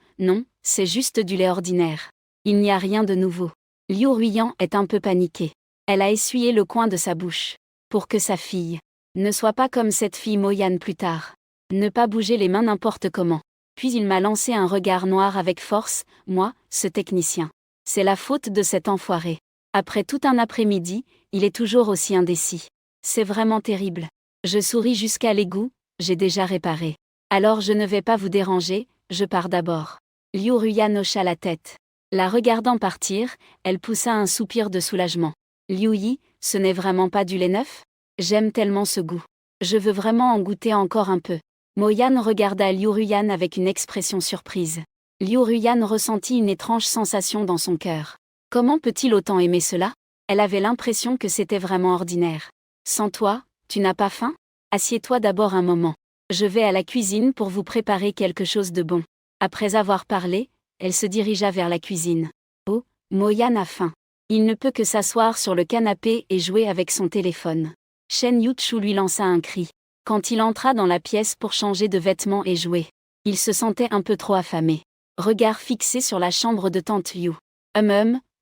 c'est juste du lait ordinaire. Il n'y a rien de nouveau. Liu Ruyan est un peu paniquée. Elle a essuyé le coin de sa bouche. Pour que sa fille ne soit pas comme cette fille Moyan plus tard. Ne pas bouger les mains n'importe comment. Puis il m'a lancé un regard noir avec force. Moi, ce technicien. C'est la faute de cet enfoiré. Après tout un après-midi, il est toujours aussi indécis. C'est vraiment terrible. Je souris jusqu'à l'égout, j'ai déjà réparé. Alors je ne vais pas vous déranger, je pars d'abord. Liu Ruyan hocha la tête. La regardant partir, elle poussa un soupir de soulagement. Liu Yi, ce n'est vraiment pas du lait neuf? J'aime tellement ce goût. Je veux vraiment en goûter encore un peu. Moyan regarda Liu Ruyan avec une expression surprise. Liu Ruyan ressentit une étrange sensation dans son cœur. Comment peut-il autant aimer cela? Elle avait l'impression que c'était vraiment ordinaire. Sans toi, tu n'as pas faim? Assieds-toi d'abord un moment. Je vais à la cuisine pour vous préparer quelque chose de bon. Après avoir parlé, elle se dirigea vers la cuisine. Oh, Mo-Yan a faim. Il ne peut que s'asseoir sur le canapé et jouer avec son téléphone. Shen Yuchu lui lança un cri. Quand il entra dans la pièce pour changer de vêtements et jouer, il se sentait un peu trop affamé. Regard fixé sur la chambre de Tante Liu.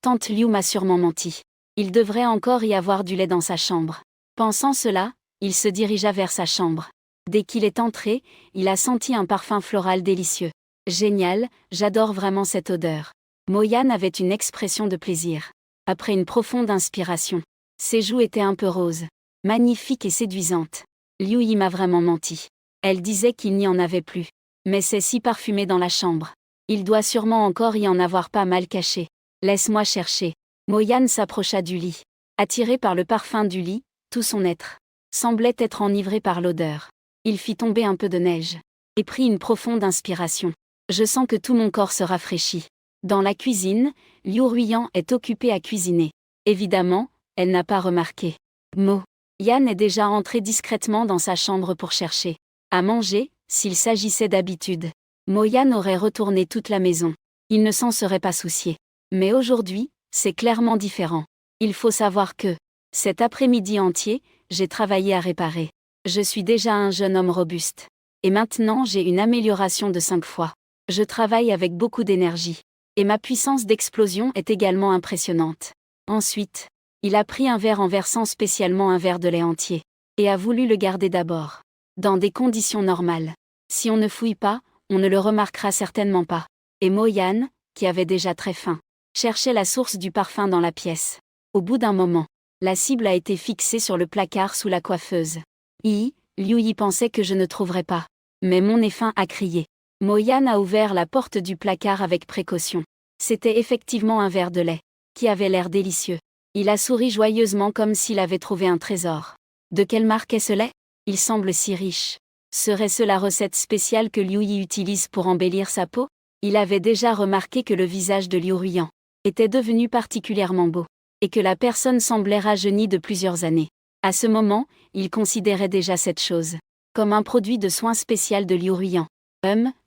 Tante Liu m'a sûrement menti. Il devrait encore y avoir du lait dans sa chambre. Pensant cela, il se dirigea vers sa chambre. Dès qu'il est entré, il a senti un parfum floral délicieux. Génial, j'adore vraiment cette odeur. Mo-Yan avait une expression de plaisir. Après une profonde inspiration. Ses joues étaient un peu roses. Magnifiques et séduisantes. Liu Yi m'a vraiment menti. Elle disait qu'il n'y en avait plus. Mais c'est si parfumé dans la chambre. Il doit sûrement encore y en avoir pas mal caché. Laisse-moi chercher. Mo-Yan s'approcha du lit. Attiré par le parfum du lit, tout son être semblait être enivré par l'odeur. Il fit tomber un peu de neige. Et prit une profonde inspiration. Je sens que tout mon corps se rafraîchit. Dans la cuisine, Liu Ruiyan est occupée à cuisiner. Évidemment, elle n'a pas remarqué. Mo-Yan est déjà entré discrètement dans sa chambre pour chercher à manger, s'il s'agissait d'habitude. Mo-Yan aurait retourné toute la maison. Il ne s'en serait pas soucié. Mais aujourd'hui, c'est clairement différent. Il faut savoir que, cet après-midi entier, j'ai travaillé à réparer. Je suis déjà un jeune homme robuste. Et maintenant j'ai une amélioration de 5 fois. Je travaille avec beaucoup d'énergie. Et ma puissance d'explosion est également impressionnante. Ensuite, il a pris un verre en versant spécialement un verre de lait entier. Et a voulu le garder d'abord. Dans des conditions normales. Si on ne fouille pas, on ne le remarquera certainement pas. Et Mo-Yan, qui avait déjà très faim, cherchait la source du parfum dans la pièce. Au bout d'un moment, la cible a été fixée sur le placard sous la coiffeuse. Liu Yi pensait que je ne trouverais pas. Mais mon nez fin a crié. Mo-Yan a ouvert la porte du placard avec précaution. C'était effectivement un verre de lait, qui avait l'air délicieux. Il a souri joyeusement comme s'il avait trouvé un trésor. De quelle marque est ce lait? Il semble si riche. Serait-ce la recette spéciale que Liu Yi utilise pour embellir sa peau? Il avait déjà remarqué que le visage de Liu Ruiyan était devenu particulièrement beau, et que la personne semblait rajeunie de plusieurs années. À ce moment, il considérait déjà cette chose comme un produit de soin spécial de Liu Ruiyan.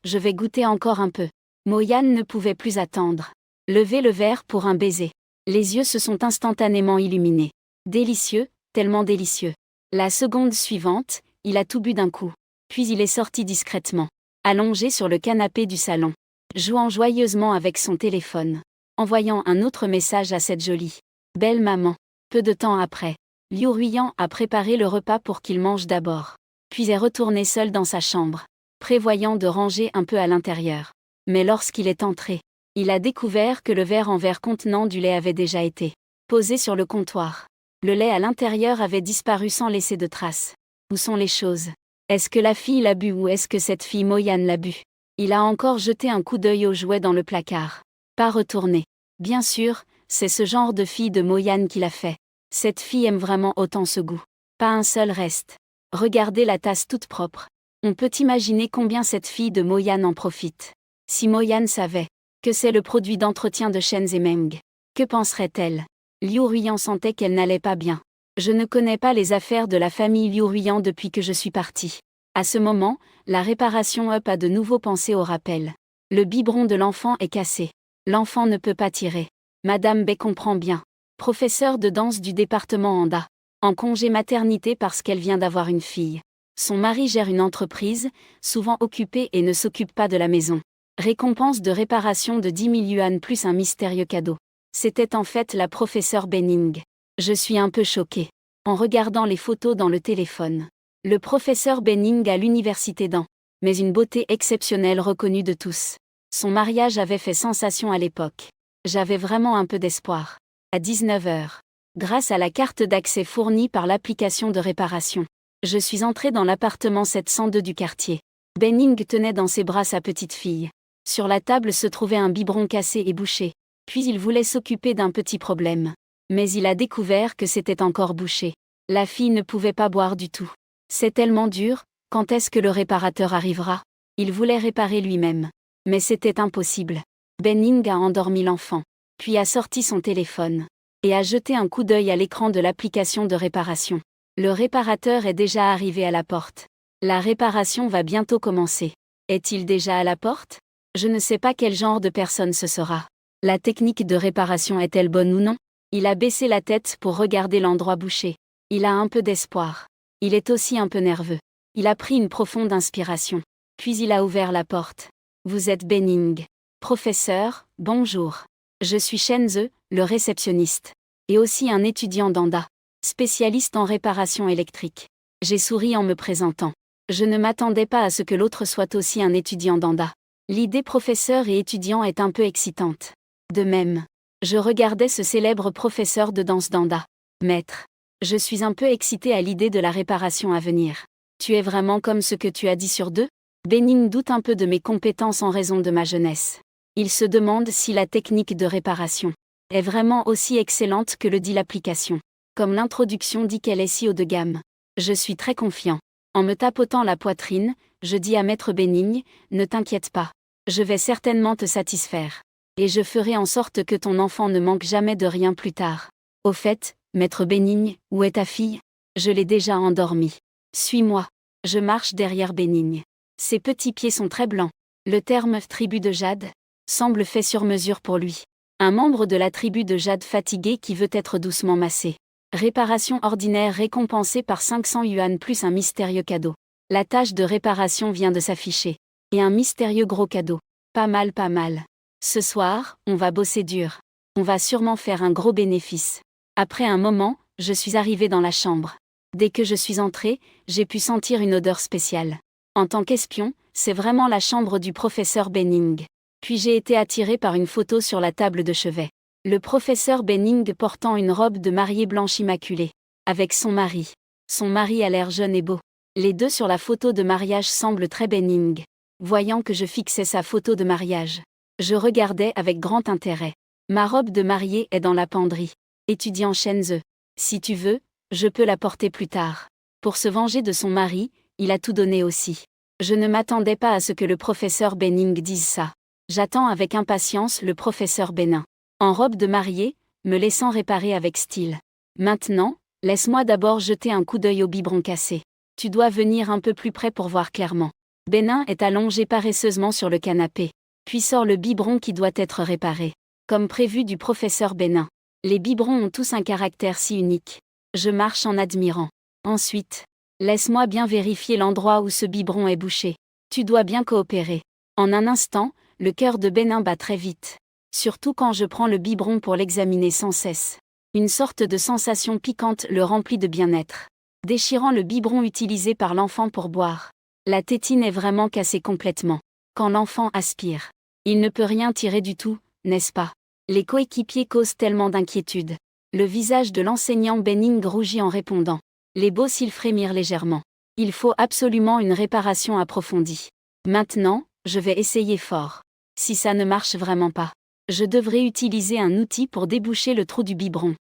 Je vais goûter encore un peu. Mo-Yan ne pouvait plus attendre. Lever le verre pour un baiser. Les yeux se sont instantanément illuminés. Délicieux, tellement délicieux. La seconde suivante, il a tout bu d'un coup. Puis il est sorti discrètement, allongé sur le canapé du salon, jouant joyeusement avec son téléphone, envoyant un autre message à cette jolie, belle maman. Peu de temps après, Liu Ruiyan a préparé le repas pour qu'il mange d'abord, puis est retourné seul dans sa chambre, prévoyant de ranger un peu à l'intérieur. Mais lorsqu'il est entré, il a découvert que le verre en verre contenant du lait avait déjà été posé sur le comptoir. Le lait à l'intérieur avait disparu sans laisser de traces. Où sont les choses? Est-ce que la fille l'a bu ou est-ce que cette fille Mo-Yan l'a bu? Il a encore jeté un coup d'œil aux jouets dans le placard. Pas retourné. Bien sûr, c'est ce genre de fille de Mo-Yan qui l'a fait. Cette fille aime vraiment autant ce goût. Pas un seul reste. Regardez la tasse toute propre. On peut imaginer combien cette fille de Mo-Yan en profite. Si Mo-Yan savait que c'est le produit d'entretien de Shen Zemeng, que penserait-elle? Liu Ruiyan sentait qu'elle n'allait pas bien. Je ne connais pas les affaires de la famille Liu Ruiyan depuis que je suis parti. À ce moment, la réparation up a de nouveau pensé au rappel. Le biberon de l'enfant est cassé. L'enfant ne peut pas tirer. Madame B comprend bien. Professeure de danse du département Anda. En congé maternité parce qu'elle vient d'avoir une fille. Son mari gère une entreprise, souvent occupée et ne s'occupe pas de la maison. Récompense de réparation de 10 000 yuan plus un mystérieux cadeau. C'était en fait la professeure Benning. Je suis un peu choquée. En regardant les photos dans le téléphone. Le professeur Benning à l'université d'An. Mais une beauté exceptionnelle reconnue de tous. Son mariage avait fait sensation à l'époque. J'avais vraiment un peu d'espoir. À 19h. Grâce à la carte d'accès fournie par l'application de réparation. Je suis entrée dans l'appartement 702 du quartier. Benning tenait dans ses bras sa petite fille. Sur la table se trouvait un biberon cassé et bouché. Puis il voulait s'occuper d'un petit problème. Mais il a découvert que c'était encore bouché. La fille ne pouvait pas boire du tout. C'est tellement dur, quand est-ce que le réparateur arrivera? Il voulait réparer lui-même. Mais c'était impossible. Benning a endormi l'enfant. Puis a sorti son téléphone. Et a jeté un coup d'œil à l'écran de l'application de réparation. Le réparateur est déjà arrivé à la porte. La réparation va bientôt commencer. Est-il déjà à la porte? Je ne sais pas quel genre de personne ce sera. La technique de réparation est-elle bonne ou non? Il a baissé la tête pour regarder l'endroit bouché. Il a un peu d'espoir. Il est aussi un peu nerveux. Il a pris une profonde inspiration. Puis il a ouvert la porte. Vous êtes Benning. Professeur, bonjour. Je suis Shenze, le réceptionniste. Et aussi un étudiant d'Anda. Spécialiste en réparation électrique. J'ai souri en me présentant. Je ne m'attendais pas à ce que l'autre soit aussi un étudiant d'Anda. L'idée professeur et étudiant est un peu excitante. De même, je regardais ce célèbre professeur de danse d'Anda. Maître. Je suis un peu excité à l'idée de la réparation à venir. Tu es vraiment comme ce que tu as dit sur deux? Benning doute un peu de mes compétences en raison de ma jeunesse. Il se demande si la technique de réparation est vraiment aussi excellente que le dit l'application. Comme l'introduction dit qu'elle est si haut de gamme. Je suis très confiant. En me tapotant la poitrine, je dis à Maître Benning, ne t'inquiète pas. Je vais certainement te satisfaire. Et je ferai en sorte que ton enfant ne manque jamais de rien plus tard. Au fait, Maître Benning, où est ta fille? Je l'ai déjà endormie. Suis-moi. Je marche derrière Benning. Ses petits pieds sont très blancs. Le terme « tribu de Jade » semble fait sur mesure pour lui. Un membre de la tribu de Jade fatigué qui veut être doucement massé. Réparation ordinaire récompensée par 500 yuan plus un mystérieux cadeau. La tâche de réparation vient de s'afficher. Et un mystérieux gros cadeau. Pas mal, pas mal. Ce soir, on va bosser dur. On va sûrement faire un gros bénéfice. Après un moment, je suis arrivée dans la chambre. Dès que je suis entrée, j'ai pu sentir une odeur spéciale. En tant qu'espion, c'est vraiment la chambre du professeur Benning. Puis j'ai été attirée par une photo sur la table de chevet. Le professeur Benning portant une robe de mariée blanche immaculée. Avec son mari. Son mari a l'air jeune et beau. Les deux sur la photo de mariage semblent très Benning. Voyant que je fixais sa photo de mariage, je regardais avec grand intérêt. Ma robe de mariée est dans la penderie. Étudiant Shenze. Si tu veux, je peux la porter plus tard. Pour se venger de son mari, il a tout donné aussi. Je ne m'attendais pas à ce que le professeur Benning dise ça. J'attends avec impatience le professeur Benin. En robe de mariée, me laissant réparer avec style. Maintenant, laisse-moi d'abord jeter un coup d'œil au biberon cassé. Tu dois venir un peu plus près pour voir clairement. Benin est allongé paresseusement sur le canapé. Puis sort le biberon qui doit être réparé. Comme prévu du professeur Benin. Les biberons ont tous un caractère si unique. Je marche en admirant. Ensuite, laisse-moi bien vérifier l'endroit où ce biberon est bouché. Tu dois bien coopérer. En un instant, le cœur de Benin bat très vite. Surtout quand je prends le biberon pour l'examiner sans cesse. Une sorte de sensation piquante le remplit de bien-être. Déchirant le biberon utilisé par l'enfant pour boire. La tétine est vraiment cassée complètement. Quand l'enfant aspire, il ne peut rien tirer du tout, n'est-ce pas? Les coéquipiers causent tellement d'inquiétude. Le visage de l'enseignant Benning rougit en répondant. Les beaux cils frémirent légèrement. Il faut absolument une réparation approfondie. Maintenant, je vais essayer fort. Si ça ne marche vraiment pas, je devrais utiliser un outil pour déboucher le trou du biberon.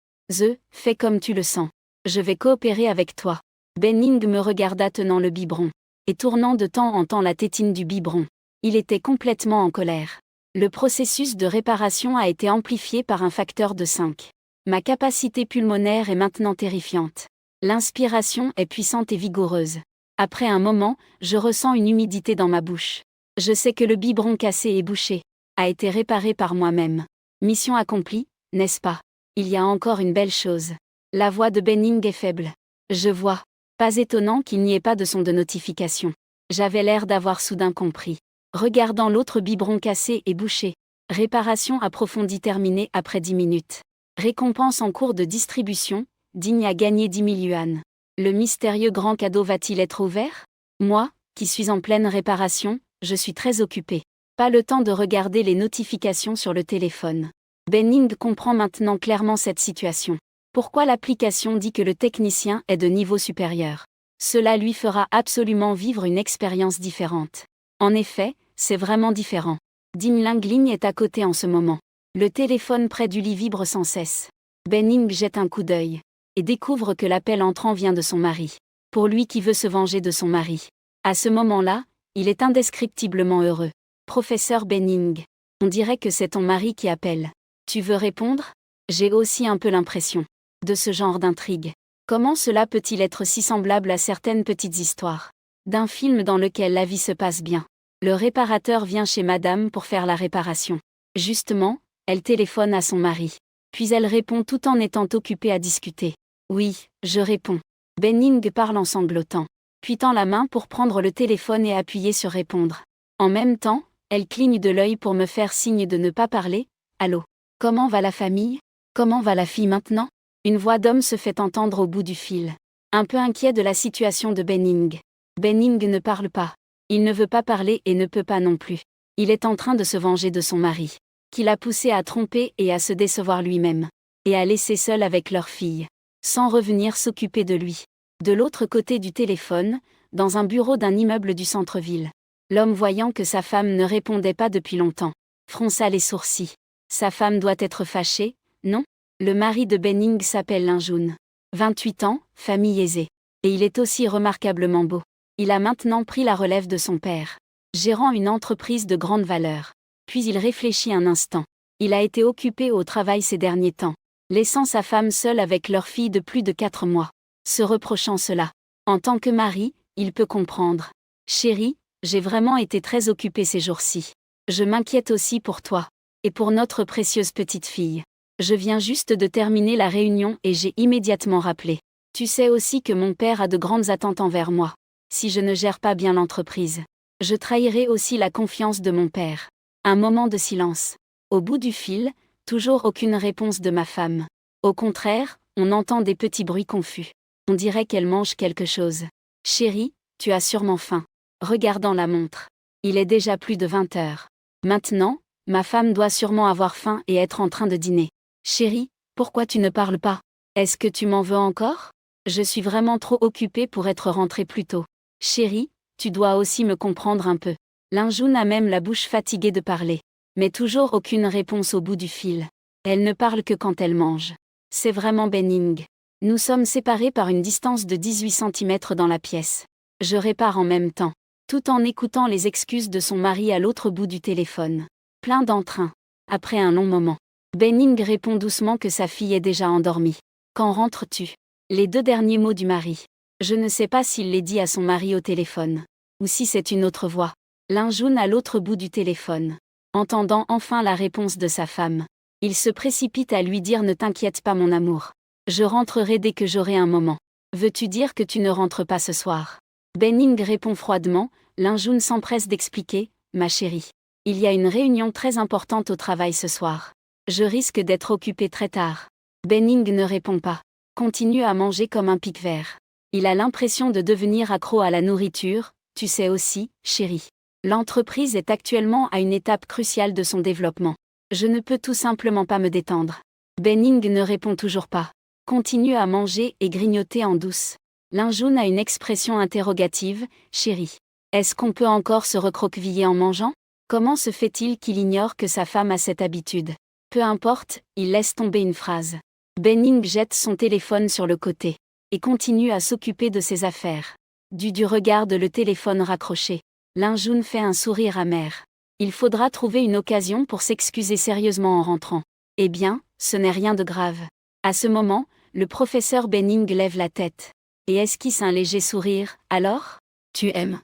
Fais comme tu le sens. Je vais coopérer avec toi. Benning me regarda tenant le biberon. Et tournant de temps en temps la tétine du biberon. Il était complètement en colère. Le processus de réparation a été amplifié par un facteur de 5. Ma capacité pulmonaire est maintenant terrifiante. L'inspiration est puissante et vigoureuse. Après un moment, je ressens une humidité dans ma bouche. Je sais que le biberon cassé et bouché a été réparé par moi-même. Mission accomplie, n'est-ce pas? Il y a encore une belle chose. La voix de Benning est faible. Je vois. Pas étonnant qu'il n'y ait pas de son de notification. J'avais l'air d'avoir soudain compris. Regardant l'autre biberon cassé et bouché. Réparation approfondie terminée après 10 minutes. Récompense en cours de distribution, digne à gagner 10 000 yuan. Le mystérieux grand cadeau va-t-il être ouvert? Moi, qui suis en pleine réparation, je suis très occupé. Pas le temps de regarder les notifications sur le téléphone. Benning comprend maintenant clairement cette situation. Pourquoi l'application dit que le technicien est de niveau supérieur? Cela lui fera absolument vivre une expérience différente. En effet, c'est vraiment différent. Dim Lingling est à côté en ce moment. Le téléphone près du lit vibre sans cesse. Benning jette un coup d'œil. Et découvre que l'appel entrant vient de son mari. Pour lui qui veut se venger de son mari. À ce moment-là, il est indescriptiblement heureux. Professeur Benning. On dirait que c'est ton mari qui appelle. Tu veux répondre? J'ai aussi un peu l'impression de ce genre d'intrigue. Comment cela peut-il être si semblable à certaines petites histoires d'un film dans lequel la vie se passe bien? Le réparateur vient chez madame pour faire la réparation. Justement, elle téléphone à son mari. Puis elle répond tout en étant occupée à discuter. Oui, je réponds. Benning parle en sanglotant. Puis tend la main pour prendre le téléphone et appuyer sur répondre. En même temps, elle cligne de l'œil pour me faire signe de ne pas parler. Allô? Comment va la famille? Comment va la fille maintenant? Une voix d'homme se fait entendre au bout du fil. Un peu inquiet de la situation de Benning. Benning ne parle pas. Il ne veut pas parler et ne peut pas non plus. Il est en train de se venger de son mari, qui l'a poussé à tromper et à se décevoir lui-même, et à laisser seul avec leur fille, sans revenir s'occuper de lui. De l'autre côté du téléphone, dans un bureau d'un immeuble du centre-ville, l'homme, voyant que sa femme ne répondait pas depuis longtemps, fronça les sourcils. Sa femme doit être fâchée, non? Le mari de Benning s'appelle Linjoun. 28 ans, famille aisée. Et il est aussi remarquablement beau. Il a maintenant pris la relève de son père, gérant une entreprise de grande valeur. Puis il réfléchit un instant. Il a été occupé au travail ces derniers temps, laissant sa femme seule avec leur fille de plus de 4 mois. Se reprochant cela. En tant que mari, il peut comprendre. Chérie, j'ai vraiment été très occupé ces jours-ci. Je m'inquiète aussi pour toi. Et pour notre précieuse petite fille. Je viens juste de terminer la réunion et j'ai immédiatement rappelé. Tu sais aussi que mon père a de grandes attentes envers moi. Si je ne gère pas bien l'entreprise, je trahirai aussi la confiance de mon père. Un moment de silence. Au bout du fil, toujours aucune réponse de ma femme. Au contraire, on entend des petits bruits confus. On dirait qu'elle mange quelque chose. Chérie, tu as sûrement faim. Regardant la montre. Il est déjà plus de 20 heures. Maintenant, ma femme doit sûrement avoir faim et être en train de dîner. Chérie, pourquoi tu ne parles pas? Est-ce que tu m'en veux encore? Je suis vraiment trop occupée pour être rentrée plus tôt. Chérie, tu dois aussi me comprendre un peu. Linjoun a même la bouche fatiguée de parler. Mais toujours aucune réponse au bout du fil. Elle ne parle que quand elle mange. C'est vraiment Benning. Nous sommes séparés par une distance de 18 cm dans la pièce. Je répare en même temps, tout en écoutant les excuses de son mari à l'autre bout du téléphone. Plein d'entrain. Après un long moment, Benning répond doucement que sa fille est déjà endormie. Quand rentres-tu? Les 2 derniers mots du mari. Je ne sais pas s'il les dit à son mari au téléphone. Ou si c'est une autre voix. Linjoun à l'autre bout du téléphone. Entendant enfin la réponse de sa femme. Il se précipite à lui dire: ne t'inquiète pas mon amour. Je rentrerai dès que j'aurai un moment. Veux-tu dire que tu ne rentres pas ce soir? Benning répond froidement. Linjoun s'empresse d'expliquer: ma chérie. Il y a une réunion très importante au travail ce soir. Je risque d'être occupé très tard. Benning ne répond pas. Continue à manger comme un pic-vert. Il a l'impression de devenir accro à la nourriture, tu sais aussi, chérie. L'entreprise est actuellement à une étape cruciale de son développement. Je ne peux tout simplement pas me détendre. Benning ne répond toujours pas. Continue à manger et grignoter en douce. Linjoun a une expression interrogative, chérie. Est-ce qu'on peut encore se recroqueviller en mangeant? Comment se fait-il qu'il ignore que sa femme a cette habitude? Peu importe, il laisse tomber une phrase. Benning jette son téléphone sur le côté et continue à s'occuper de ses affaires. Du regard de le téléphone raccroché. Linjoun fait un sourire amer. Il faudra trouver une occasion pour s'excuser sérieusement en rentrant. Eh bien, ce n'est rien de grave. À ce moment, le professeur Benning lève la tête et esquisse un léger sourire. Alors? Tu aimes?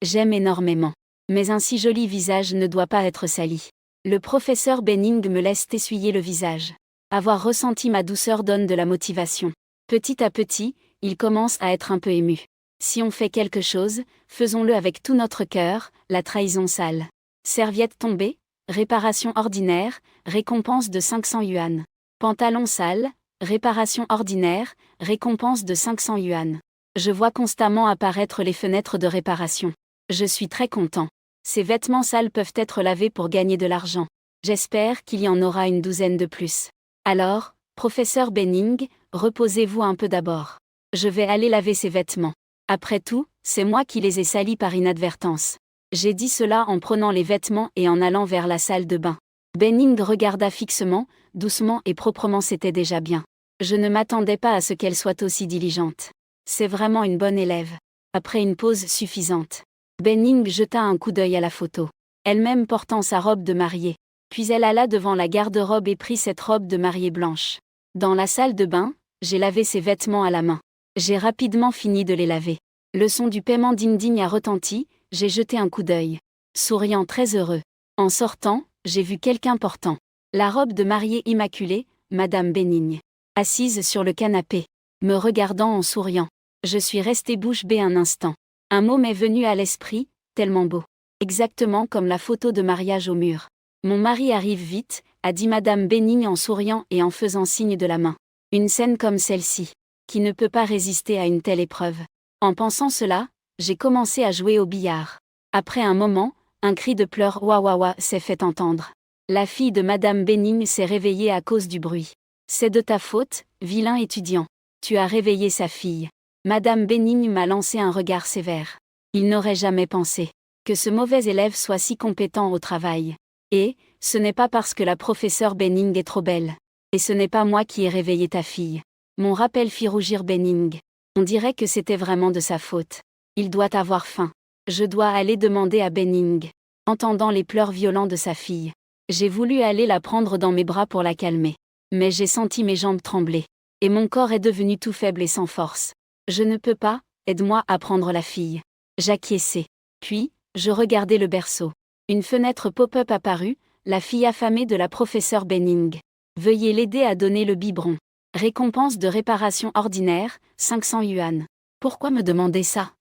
J'aime énormément. Mais un si joli visage ne doit pas être sali. Le professeur Benning me laisse essuyer le visage. Avoir ressenti ma douceur donne de la motivation. Petit à petit, il commence à être un peu ému. Si on fait quelque chose, faisons-le avec tout notre cœur. La trahison sale. Serviette tombée, réparation ordinaire, récompense de 500 yuan. Pantalon sale, réparation ordinaire, récompense de 500 yuan. Je vois constamment apparaître les fenêtres de réparation. Je suis très content. Ces vêtements sales peuvent être lavés pour gagner de l'argent. J'espère qu'il y en aura une douzaine de plus. Alors, professeur Benning, reposez-vous un peu d'abord. Je vais aller laver ces vêtements. Après tout, c'est moi qui les ai salis par inadvertance. J'ai dit cela en prenant les vêtements et en allant vers la salle de bain. Benning regarda fixement, doucement et proprement, c'était déjà bien. Je ne m'attendais pas à ce qu'elle soit aussi diligente. C'est vraiment une bonne élève. Après une pause suffisante, Benning jeta un coup d'œil à la photo. Elle-même portant sa robe de mariée. Puis elle alla devant la garde-robe et prit cette robe de mariée blanche. Dans la salle de bain, j'ai lavé ses vêtements à la main. J'ai rapidement fini de les laver. Le son du paiement ding-ding a retenti, j'ai jeté un coup d'œil. Souriant très heureux. En sortant, j'ai vu quelqu'un portant la robe de mariée immaculée, Madame Bénigne. Assise sur le canapé, me regardant en souriant. Je suis restée bouche bée un instant. Un mot m'est venu à l'esprit, tellement beau. Exactement comme la photo de mariage au mur. Mon mari arrive vite, a dit Madame Bénigne en souriant et en faisant signe de la main. Une scène comme celle-ci, qui ne peut pas résister à une telle épreuve. En pensant cela, j'ai commencé à jouer au billard. Après un moment, un cri de pleurs ouah ouah ouah s'est fait entendre. La fille de Madame Bénigne s'est réveillée à cause du bruit. C'est de ta faute, vilain étudiant. Tu as réveillé sa fille. Madame Bénigne m'a lancé un regard sévère. Il n'aurait jamais pensé que ce mauvais élève soit si compétent au travail. Et, ce n'est pas parce que la professeure Bénigne est trop belle. Et ce n'est pas moi qui ai réveillé ta fille. Mon rappel fit rougir Bénigne. On dirait que c'était vraiment de sa faute. Il doit avoir faim. Je dois aller demander à Bénigne. Entendant les pleurs violents de sa fille, j'ai voulu aller la prendre dans mes bras pour la calmer. Mais j'ai senti mes jambes trembler. Et mon corps est devenu tout faible et sans force. Je ne peux pas, aide-moi à prendre la fille. J'acquiesçai. Puis, je regardai le berceau. Une fenêtre pop-up apparut, la fille affamée de la professeure Bénigne. Veuillez l'aider à donner le biberon. Récompense de réparation ordinaire, 500 yuan. Pourquoi me demander ça?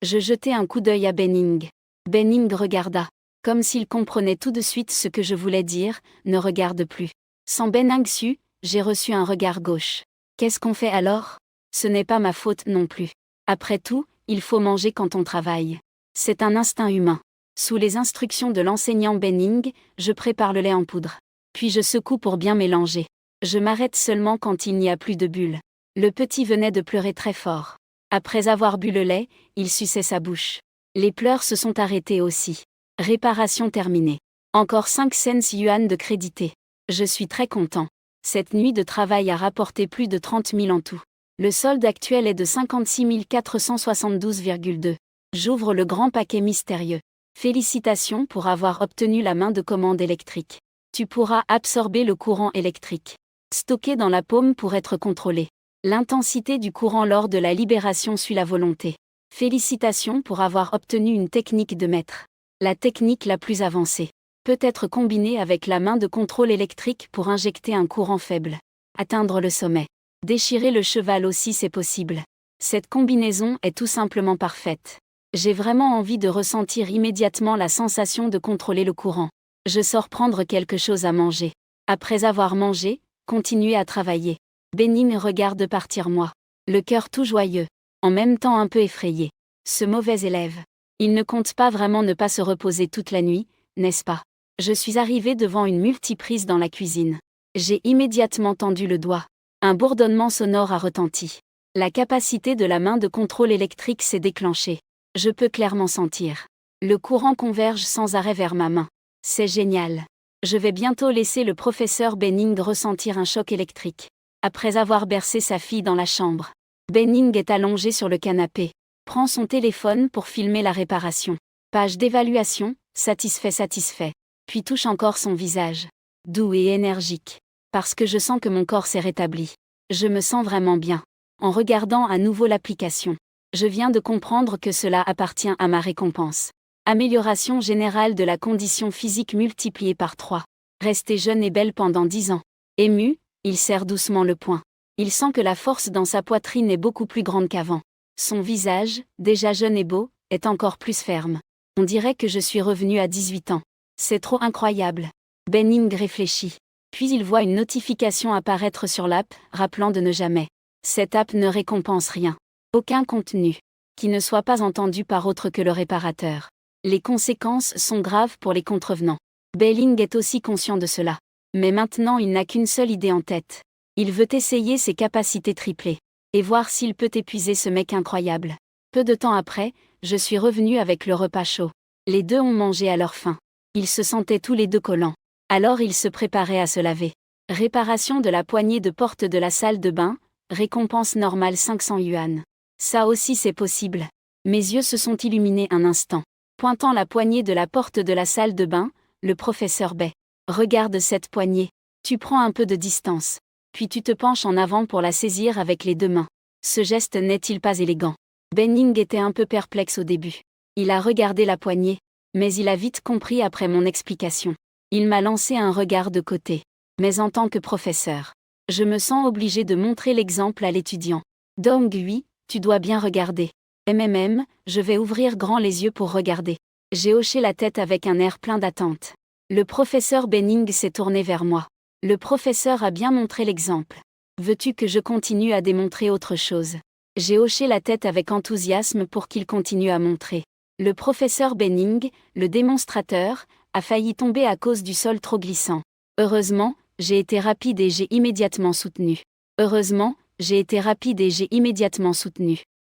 Je jetai un coup d'œil à Bénigne. Bénigne regarda. Comme s'il comprenait tout de suite ce que je voulais dire, ne regarde plus. Sans Bénigne su, j'ai reçu un regard gauche. Qu'est-ce qu'on fait alors? Ce n'est pas ma faute non plus. Après tout, il faut manger quand on travaille. C'est un instinct humain. Sous les instructions de l'enseignant Bénigne, je prépare le lait en poudre. Puis je secoue pour bien mélanger. Je m'arrête seulement quand il n'y a plus de bulles. Le petit venait de pleurer très fort. Après avoir bu le lait, il suçait sa bouche. Les pleurs se sont arrêtés aussi. Réparation terminée. Encore 5 cents yuan de crédité. Je suis très content. Cette nuit de travail a rapporté plus de 30 000 en tout. Le solde actuel est de 56 472,2. J'ouvre le grand paquet mystérieux. Félicitations pour avoir obtenu la main de commande électrique. Tu pourras absorber le courant électrique. Stocké dans la paume pour être contrôlé. L'intensité du courant lors de la libération suit la volonté. Félicitations pour avoir obtenu une technique de maître. La technique la plus avancée. Peut être combinée avec la main de contrôle électrique pour injecter un courant faible. Atteindre le sommet. Déchirer le cheval aussi c'est possible. Cette combinaison est tout simplement parfaite. J'ai vraiment envie de ressentir immédiatement la sensation de contrôler le courant. Je sors prendre quelque chose à manger. Après avoir mangé, continuer à travailler. Bénigne regarde partir moi. Le cœur tout joyeux. En même temps un peu effrayé. Ce mauvais élève. Il ne compte pas vraiment ne pas se reposer toute la nuit, n'est-ce pas? Je suis arrivée devant une multiprise dans la cuisine. J'ai immédiatement tendu le doigt. Un bourdonnement sonore a retenti. La capacité de la main de contrôle électrique s'est déclenchée. Je peux clairement sentir. Le courant converge sans arrêt vers ma main. C'est génial. Je vais bientôt laisser le professeur Bénigne ressentir un choc électrique. Après avoir bercé sa fille dans la chambre, Bénigne est allongé sur le canapé. Prend son téléphone pour filmer la réparation. Page d'évaluation, satisfait. Puis touche encore son visage. Doux et énergique. Parce que je sens que mon corps s'est rétabli. Je me sens vraiment bien. En regardant à nouveau l'application, je viens de comprendre que cela appartient à ma récompense. Amélioration générale de la condition physique multipliée par 3. Rester jeune et belle pendant 10 ans. Ému, il serre doucement le poing. Il sent que la force dans sa poitrine est beaucoup plus grande qu'avant. Son visage, déjà jeune et beau, est encore plus ferme. On dirait que je suis revenu à 18 ans. C'est trop incroyable. Bénigne réfléchit. Puis il voit une notification apparaître sur l'app, rappelant de ne jamais. Cette app ne récompense rien. Aucun contenu. Qui ne soit pas entendu par autre que le réparateur. Les conséquences sont graves pour les contrevenants. Bénigne est aussi conscient de cela. Mais maintenant il n'a qu'une seule idée en tête. Il veut essayer ses capacités triplées. Et voir s'il peut épuiser ce mec incroyable. Peu de temps après, je suis revenu avec le repas chaud. Les deux ont mangé à leur faim. Ils se sentaient tous les deux collants. Alors ils se préparaient à se laver. Réparation de la poignée de porte de la salle de bain, récompense normale 500 yuan. Ça aussi c'est possible. Mes yeux se sont illuminés un instant. Pointant la poignée de la porte de la salle de bain, le professeur Bay. Regarde cette poignée. Tu prends un peu de distance. Puis tu te penches en avant pour la saisir avec les deux mains. Ce geste n'est-il pas élégant? Benning était un peu perplexe au début. Il a regardé la poignée, mais il a vite compris après mon explication. Il m'a lancé un regard de côté. Mais en tant que professeur, je me sens obligé de montrer l'exemple à l'étudiant. Donc oui, tu dois bien regarder. Je vais ouvrir grand les yeux pour regarder. J'ai hoché la tête avec un air plein d'attente. Le professeur Benning s'est tourné vers moi. Le professeur a bien montré l'exemple. Veux-tu que je continue à démontrer autre chose? J'ai hoché la tête avec enthousiasme pour qu'il continue à montrer. Le professeur Benning, le démonstrateur, a failli tomber à cause du sol trop glissant. Heureusement, j'ai été rapide et j'ai immédiatement soutenu.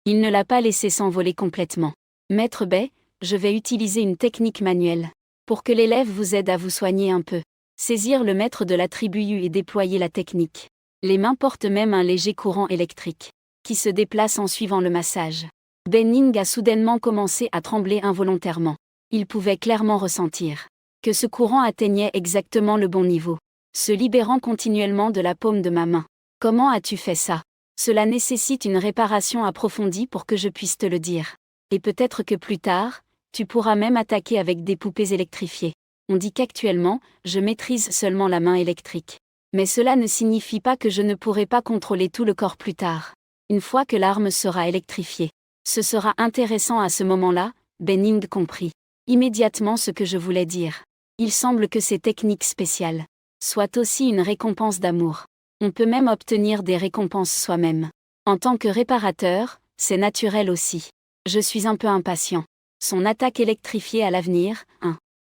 Il ne l'a pas laissé s'envoler complètement. Maître Bay, je vais utiliser une technique manuelle. Pour que l'élève vous aide à vous soigner un peu. Saisir le maître de la tribu et déployer la technique. Les mains portent même un léger courant électrique, qui se déplace en suivant le massage. Benning a soudainement commencé à trembler involontairement. Il pouvait clairement ressentir que ce courant atteignait exactement le bon niveau, se libérant continuellement de la paume de ma main. Comment as-tu fait ça? Cela nécessite une réparation approfondie pour que je puisse te le dire. Et peut-être que plus tard, tu pourras même attaquer avec des poupées électrifiées. On dit qu'actuellement, je maîtrise seulement la main électrique. Mais cela ne signifie pas que je ne pourrai pas contrôler tout le corps plus tard. Une fois que l'arme sera électrifiée. Ce sera intéressant à ce moment-là, Benning comprit immédiatement ce que je voulais dire. Il semble que ces techniques spéciales soient aussi une récompense d'amour. On peut même obtenir des récompenses soi-même. En tant que réparateur, c'est naturel aussi. Je suis un peu impatient. Son attaque électrifiée à l'avenir,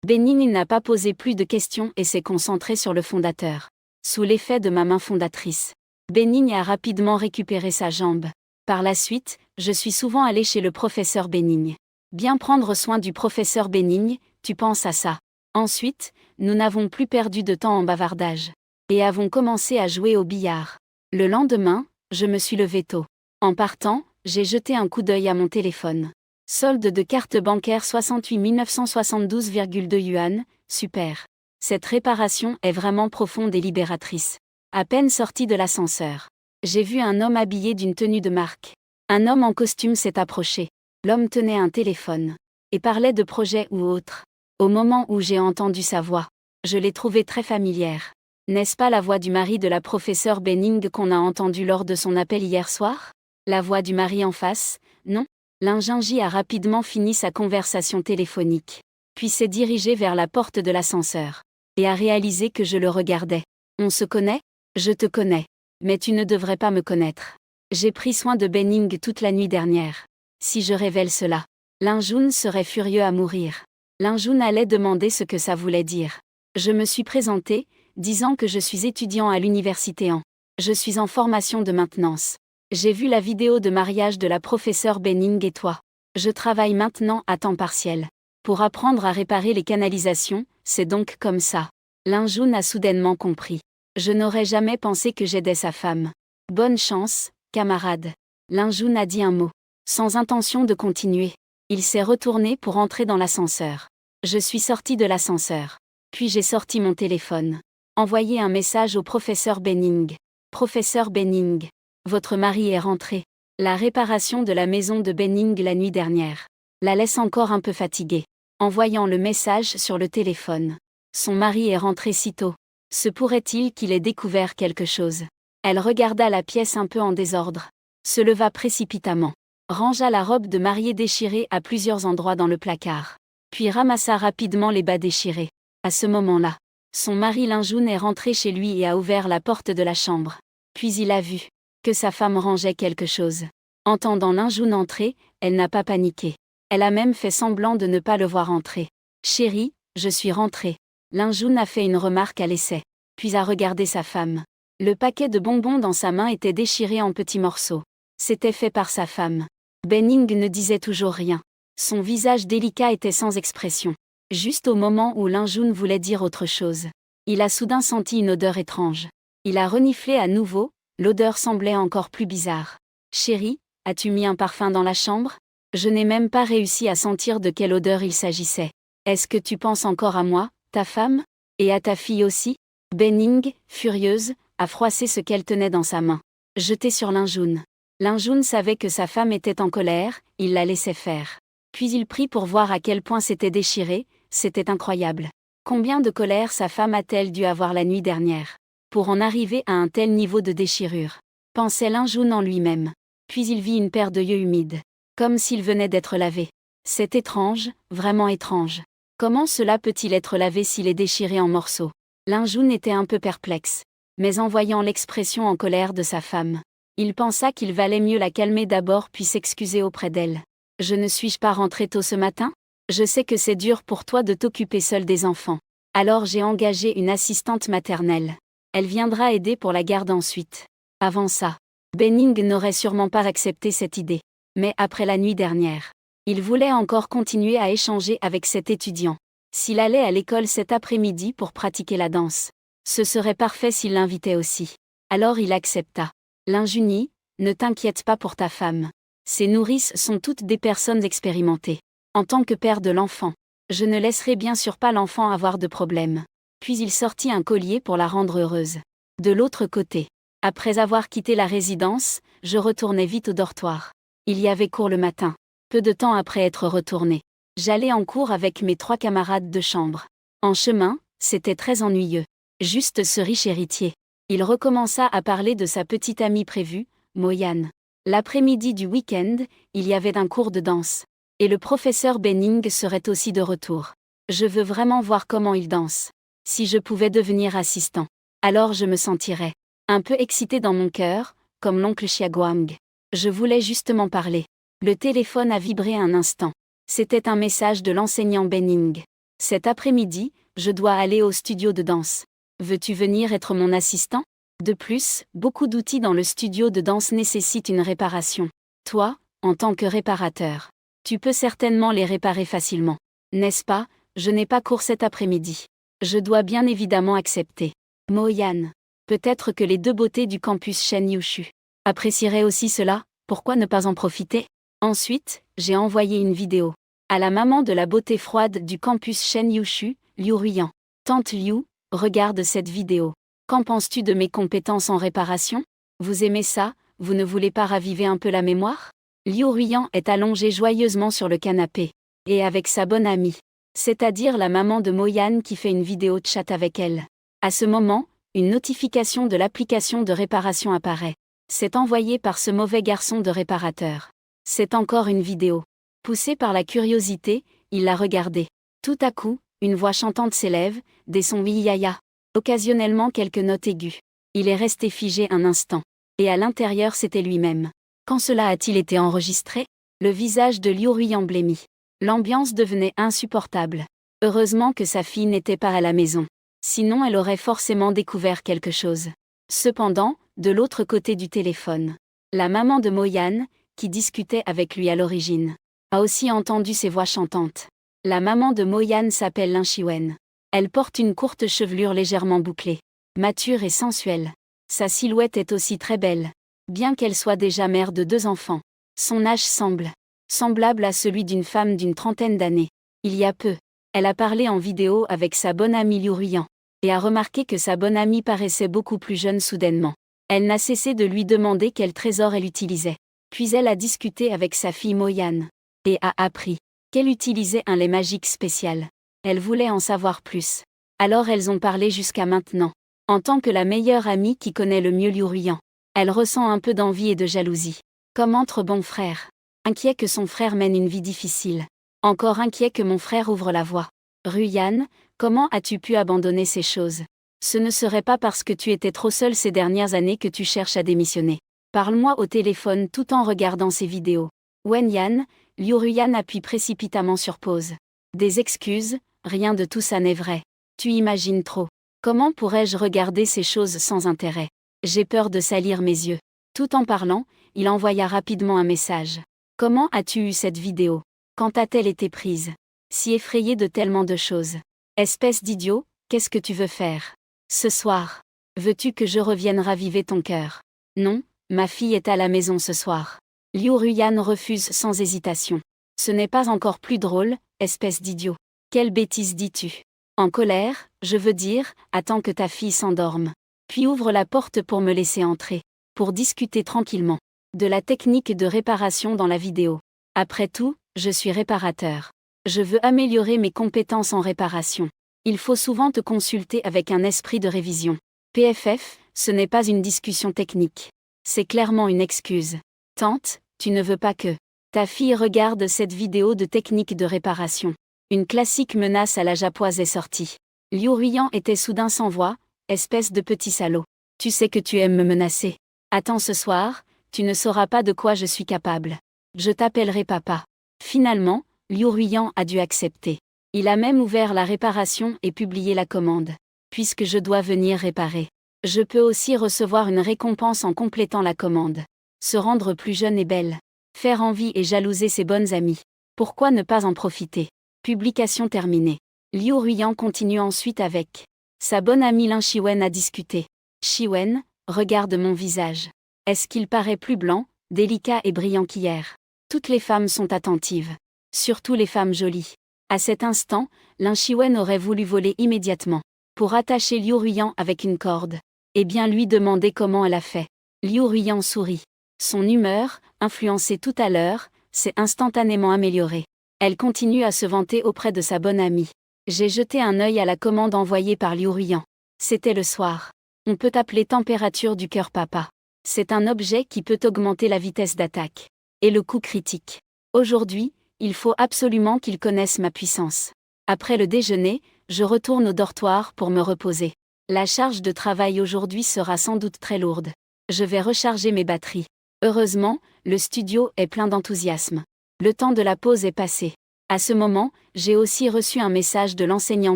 Benning n'a pas posé plus de questions et s'est concentré sur le fondateur. Sous l'effet de ma main fondatrice, Benning a rapidement récupéré sa jambe. Par la suite, je suis souvent allé chez le professeur Benning. Bien prendre soin du professeur Benning, tu penses à ça. Ensuite, nous n'avons plus perdu de temps en bavardage. Et avons commencé à jouer au billard. Le lendemain, je me suis levé tôt. En partant, j'ai jeté un coup d'œil à mon téléphone. Solde de carte bancaire 68 972,2 yuan, super. Cette réparation est vraiment profonde et libératrice. À peine sorti de l'ascenseur, j'ai vu un homme habillé d'une tenue de marque. Un homme en costume s'est approché. L'homme tenait un téléphone et parlait de projet ou autre. Au moment où j'ai entendu sa voix, je l'ai trouvée très familière. N'est-ce pas la voix du mari de la professeure Benning qu'on a entendue lors de son appel hier soir? La voix du mari en face, non? L'ingénieur a rapidement fini sa conversation téléphonique, puis s'est dirigé vers la porte de l'ascenseur, et a réalisé que je le regardais. On se connaît? Je te connais. Mais tu ne devrais pas me connaître. J'ai pris soin de Benning toute la nuit dernière. Si je révèle cela, Linjun serait furieux à mourir. Linjun allait demander ce que ça voulait dire. Je me suis présenté, disant que je suis étudiant à l'université Je suis en formation de maintenance. J'ai vu la vidéo de mariage de la professeure Benning et toi. Je travaille maintenant à temps partiel. Pour apprendre à réparer les canalisations, c'est donc comme ça. Linjun a soudainement compris. Je n'aurais jamais pensé que j'aidais sa femme. Bonne chance, camarade. Linjun a dit un mot. Sans intention de continuer. Il s'est retourné pour entrer dans l'ascenseur. Je suis sorti de l'ascenseur. Puis j'ai sorti mon téléphone. Envoyé un message au professeur Benning. Professeur Benning. Votre mari est rentré. La réparation de la maison de Benning la nuit dernière la laisse encore un peu fatiguée. En voyant le message sur le téléphone. Son mari est rentré si tôt. Se pourrait-il qu'il ait découvert quelque chose? Elle regarda la pièce un peu en désordre. Se leva précipitamment. Rangea la robe de mariée déchirée à plusieurs endroits dans le placard. Puis ramassa rapidement les bas déchirés. À ce moment-là, son mari Linjun est rentré chez lui et a ouvert la porte de la chambre. Puis il a vu que sa femme rangeait quelque chose. Entendant Linjun entrer, elle n'a pas paniqué. Elle a même fait semblant de ne pas le voir entrer. Chérie, je suis rentrée. Linjun a fait une remarque à l'essai, puis a regardé sa femme. Le paquet de bonbons dans sa main était déchiré en petits morceaux. C'était fait par sa femme. Benning ne disait toujours rien. Son visage délicat était sans expression. Juste au moment où Linjun voulait dire autre chose, il a soudain senti une odeur étrange. Il a reniflé à nouveau, l'odeur semblait encore plus bizarre. Chérie, as-tu mis un parfum dans la chambre? Je n'ai même pas réussi à sentir de quelle odeur il s'agissait. Est-ce que tu penses encore à moi, ta femme? Et à ta fille aussi? Benning, furieuse, a froissé ce qu'elle tenait dans sa main. Jeté sur Linjoun. Linjoun savait que sa femme était en colère, il la laissait faire. Puis il prit pour voir à quel point c'était déchiré, c'était incroyable. Combien de colère sa femme a-t-elle dû avoir la nuit dernière pour en arriver à un tel niveau de déchirure, pensait Linjoun en lui-même. Puis il vit une paire de yeux humides, comme s'il venait d'être lavé. C'est étrange, vraiment étrange. Comment cela peut-il être lavé s'il est déchiré en morceaux? Linjoun était un peu perplexe. Mais en voyant l'expression en colère de sa femme, il pensa qu'il valait mieux la calmer d'abord puis s'excuser auprès d'elle. Je ne suis-je pas rentré tôt ce matin? Je sais que c'est dur pour toi de t'occuper seul des enfants. Alors j'ai engagé une assistante maternelle. Elle viendra aider pour la garde ensuite. Avant ça, Benning n'aurait sûrement pas accepté cette idée. Mais après la nuit dernière, il voulait encore continuer à échanger avec cet étudiant. S'il allait à l'école cet après-midi pour pratiquer la danse, ce serait parfait s'il l'invitait aussi. Alors il accepta. Linjuni, ne t'inquiète pas pour ta femme. Ces nourrices sont toutes des personnes expérimentées. En tant que père de l'enfant, je ne laisserai bien sûr pas l'enfant avoir de problème. Puis il sortit un collier pour la rendre heureuse. De l'autre côté, après avoir quitté la résidence, je retournai vite au dortoir. Il y avait cours le matin. Peu de temps après être retourné, j'allais en cours avec mes 3 camarades de chambre. En chemin, c'était très ennuyeux. Juste ce riche héritier. Il recommença à parler de sa petite amie prévue, Moyane. L'après-midi du week-end, il y avait un cours de danse. Et le professeur Benning serait aussi de retour. Je veux vraiment voir comment il danse. Si je pouvais devenir assistant, alors je me sentirais un peu excité dans mon cœur, comme l'oncle Xiaguang. Je voulais justement parler. Le téléphone a vibré un instant. C'était un message de l'enseignant Benning. Cet après-midi, je dois aller au studio de danse. Veux-tu venir être mon assistant? De plus, beaucoup d'outils dans le studio de danse nécessitent une réparation. Toi, en tant que réparateur, tu peux certainement les réparer facilement. N'est-ce pas? Je n'ai pas cours cet après-midi. Je dois bien évidemment accepter. Moyan. Peut-être que les 2 beautés du campus Shen Yushu apprécieraient aussi cela, pourquoi ne pas en profiter? Ensuite, j'ai envoyé une vidéo à la maman de la beauté froide du campus Shen Yushu, Liu Ruyan. Tante Liu, regarde cette vidéo. Qu'en penses-tu de mes compétences en réparation? Vous aimez ça? Vous ne voulez pas raviver un peu la mémoire? Liu Ruyan est allongée joyeusement sur le canapé, et avec sa bonne amie, c'est-à-dire la maman de Moyan qui fait une vidéo de chat avec elle. À ce moment, une notification de l'application de réparation apparaît. C'est envoyé par ce mauvais garçon de réparateur. C'est encore une vidéo. Poussé par la curiosité, il l'a regardée. Tout à coup, une voix chantante s'élève, des sons oui-ya-ya. Occasionnellement quelques notes aiguës. Il est resté figé un instant. Et à l'intérieur c'était lui-même. Quand cela a-t-il été enregistré? Le visage de Liu Ruyan blêmit. L'ambiance devenait insupportable. Heureusement que sa fille n'était pas à la maison. Sinon elle aurait forcément découvert quelque chose. Cependant, de l'autre côté du téléphone, la maman de Moyan, qui discutait avec lui à l'origine, a aussi entendu ses voix chantantes. La maman de Moyan s'appelle Lin Shiwen. Elle porte une courte chevelure légèrement bouclée, mature et sensuelle. Sa silhouette est aussi très belle, bien qu'elle soit déjà mère de 2 enfants. Son âge semble semblable à celui d'une femme d'une trentaine d'années. Il y a peu, elle a parlé en vidéo avec sa bonne amie Liu Ruyan, et a remarqué que sa bonne amie paraissait beaucoup plus jeune soudainement. Elle n'a cessé de lui demander quel trésor elle utilisait. Puis elle a discuté avec sa fille Moyan, et a appris qu'elle utilisait un lait magique spécial. Elle voulait en savoir plus. Alors elles ont parlé jusqu'à maintenant. En tant que la meilleure amie qui connaît le mieux Liu Ruyan, elle ressent un peu d'envie et de jalousie. Comme entre bons frères. Inquiet que son frère mène une vie difficile. Encore inquiet que mon frère ouvre la voie. Ruyan, comment as-tu pu abandonner ces choses? Ce ne serait pas parce que tu étais trop seule ces dernières années que tu cherches à démissionner. Parle-moi au téléphone tout en regardant ces vidéos. Wenyan, Liu Ruyan appuie précipitamment sur pause. Des excuses, rien de tout ça n'est vrai. Tu imagines trop. Comment pourrais-je regarder ces choses sans intérêt? J'ai peur de salir mes yeux. Tout en parlant, il envoya rapidement un message. Comment as-tu eu cette vidéo? Quand a-t-elle été prise? Si effrayé de tellement de choses. Espèce d'idiot, qu'est-ce que tu veux faire? Ce soir. Veux-tu que je revienne raviver ton cœur? Non, ma fille est à la maison ce soir. Liu Ruyan refuse sans hésitation. Ce n'est pas encore plus drôle, espèce d'idiot. Quelle bêtise dis-tu? En colère, je veux dire, attends que ta fille s'endorme. puis ouvre la porte pour me laisser entrer, pour discuter tranquillement de la technique de réparation dans la vidéo. Après tout, je suis réparateur. Je veux améliorer mes compétences en réparation. Il faut souvent te consulter avec un esprit de révision. PFF, ce n'est pas une discussion technique. C'est clairement une excuse. Tante, tu ne veux pas que ta fille regarde cette vidéo de technique de réparation. Une classique menace à la japoise est sortie. Liu Ruiyan était soudain sans voix, espèce de petit salaud. Tu sais que tu aimes me menacer. Attends ce soir, tu ne sauras pas de quoi je suis capable. Je t'appellerai papa. Finalement, Liu Ruiyan a dû accepter. Il a même ouvert la réparation et publié la commande. Puisque je dois venir réparer, je peux aussi recevoir une récompense en complétant la commande. Se rendre plus jeune et belle. Faire envie et jalouser ses bonnes amies. Pourquoi ne pas en profiter? Publication terminée. Liu Ruiyan continue ensuite avec sa bonne amie Lin Shiwen à discuter. Shiwen, regarde mon visage. Est-ce qu'il paraît plus blanc, délicat et brillant qu'hier? Toutes les femmes sont attentives. Surtout les femmes jolies. À cet instant, Lin Shiwen aurait voulu voler immédiatement. Pour attacher Liu Ruiyan avec une corde. Et bien lui demander comment elle a fait. Liu Ruiyan sourit. Son humeur, influencée tout à l'heure, s'est instantanément améliorée. Elle continue à se vanter auprès de sa bonne amie. J'ai jeté un œil à la commande envoyée par Liu Ruiyan. C'était le soir. On peut appeler température du cœur papa. C'est un objet qui peut augmenter la vitesse d'attaque. Et le coup critique. Aujourd'hui, il faut absolument qu'il connaisse ma puissance. Après le déjeuner, je retourne au dortoir pour me reposer. La charge de travail aujourd'hui sera sans doute très lourde. Je vais recharger mes batteries. Heureusement, le studio est plein d'enthousiasme. Le temps de la pause est passé. À ce moment, j'ai aussi reçu un message de l'enseignant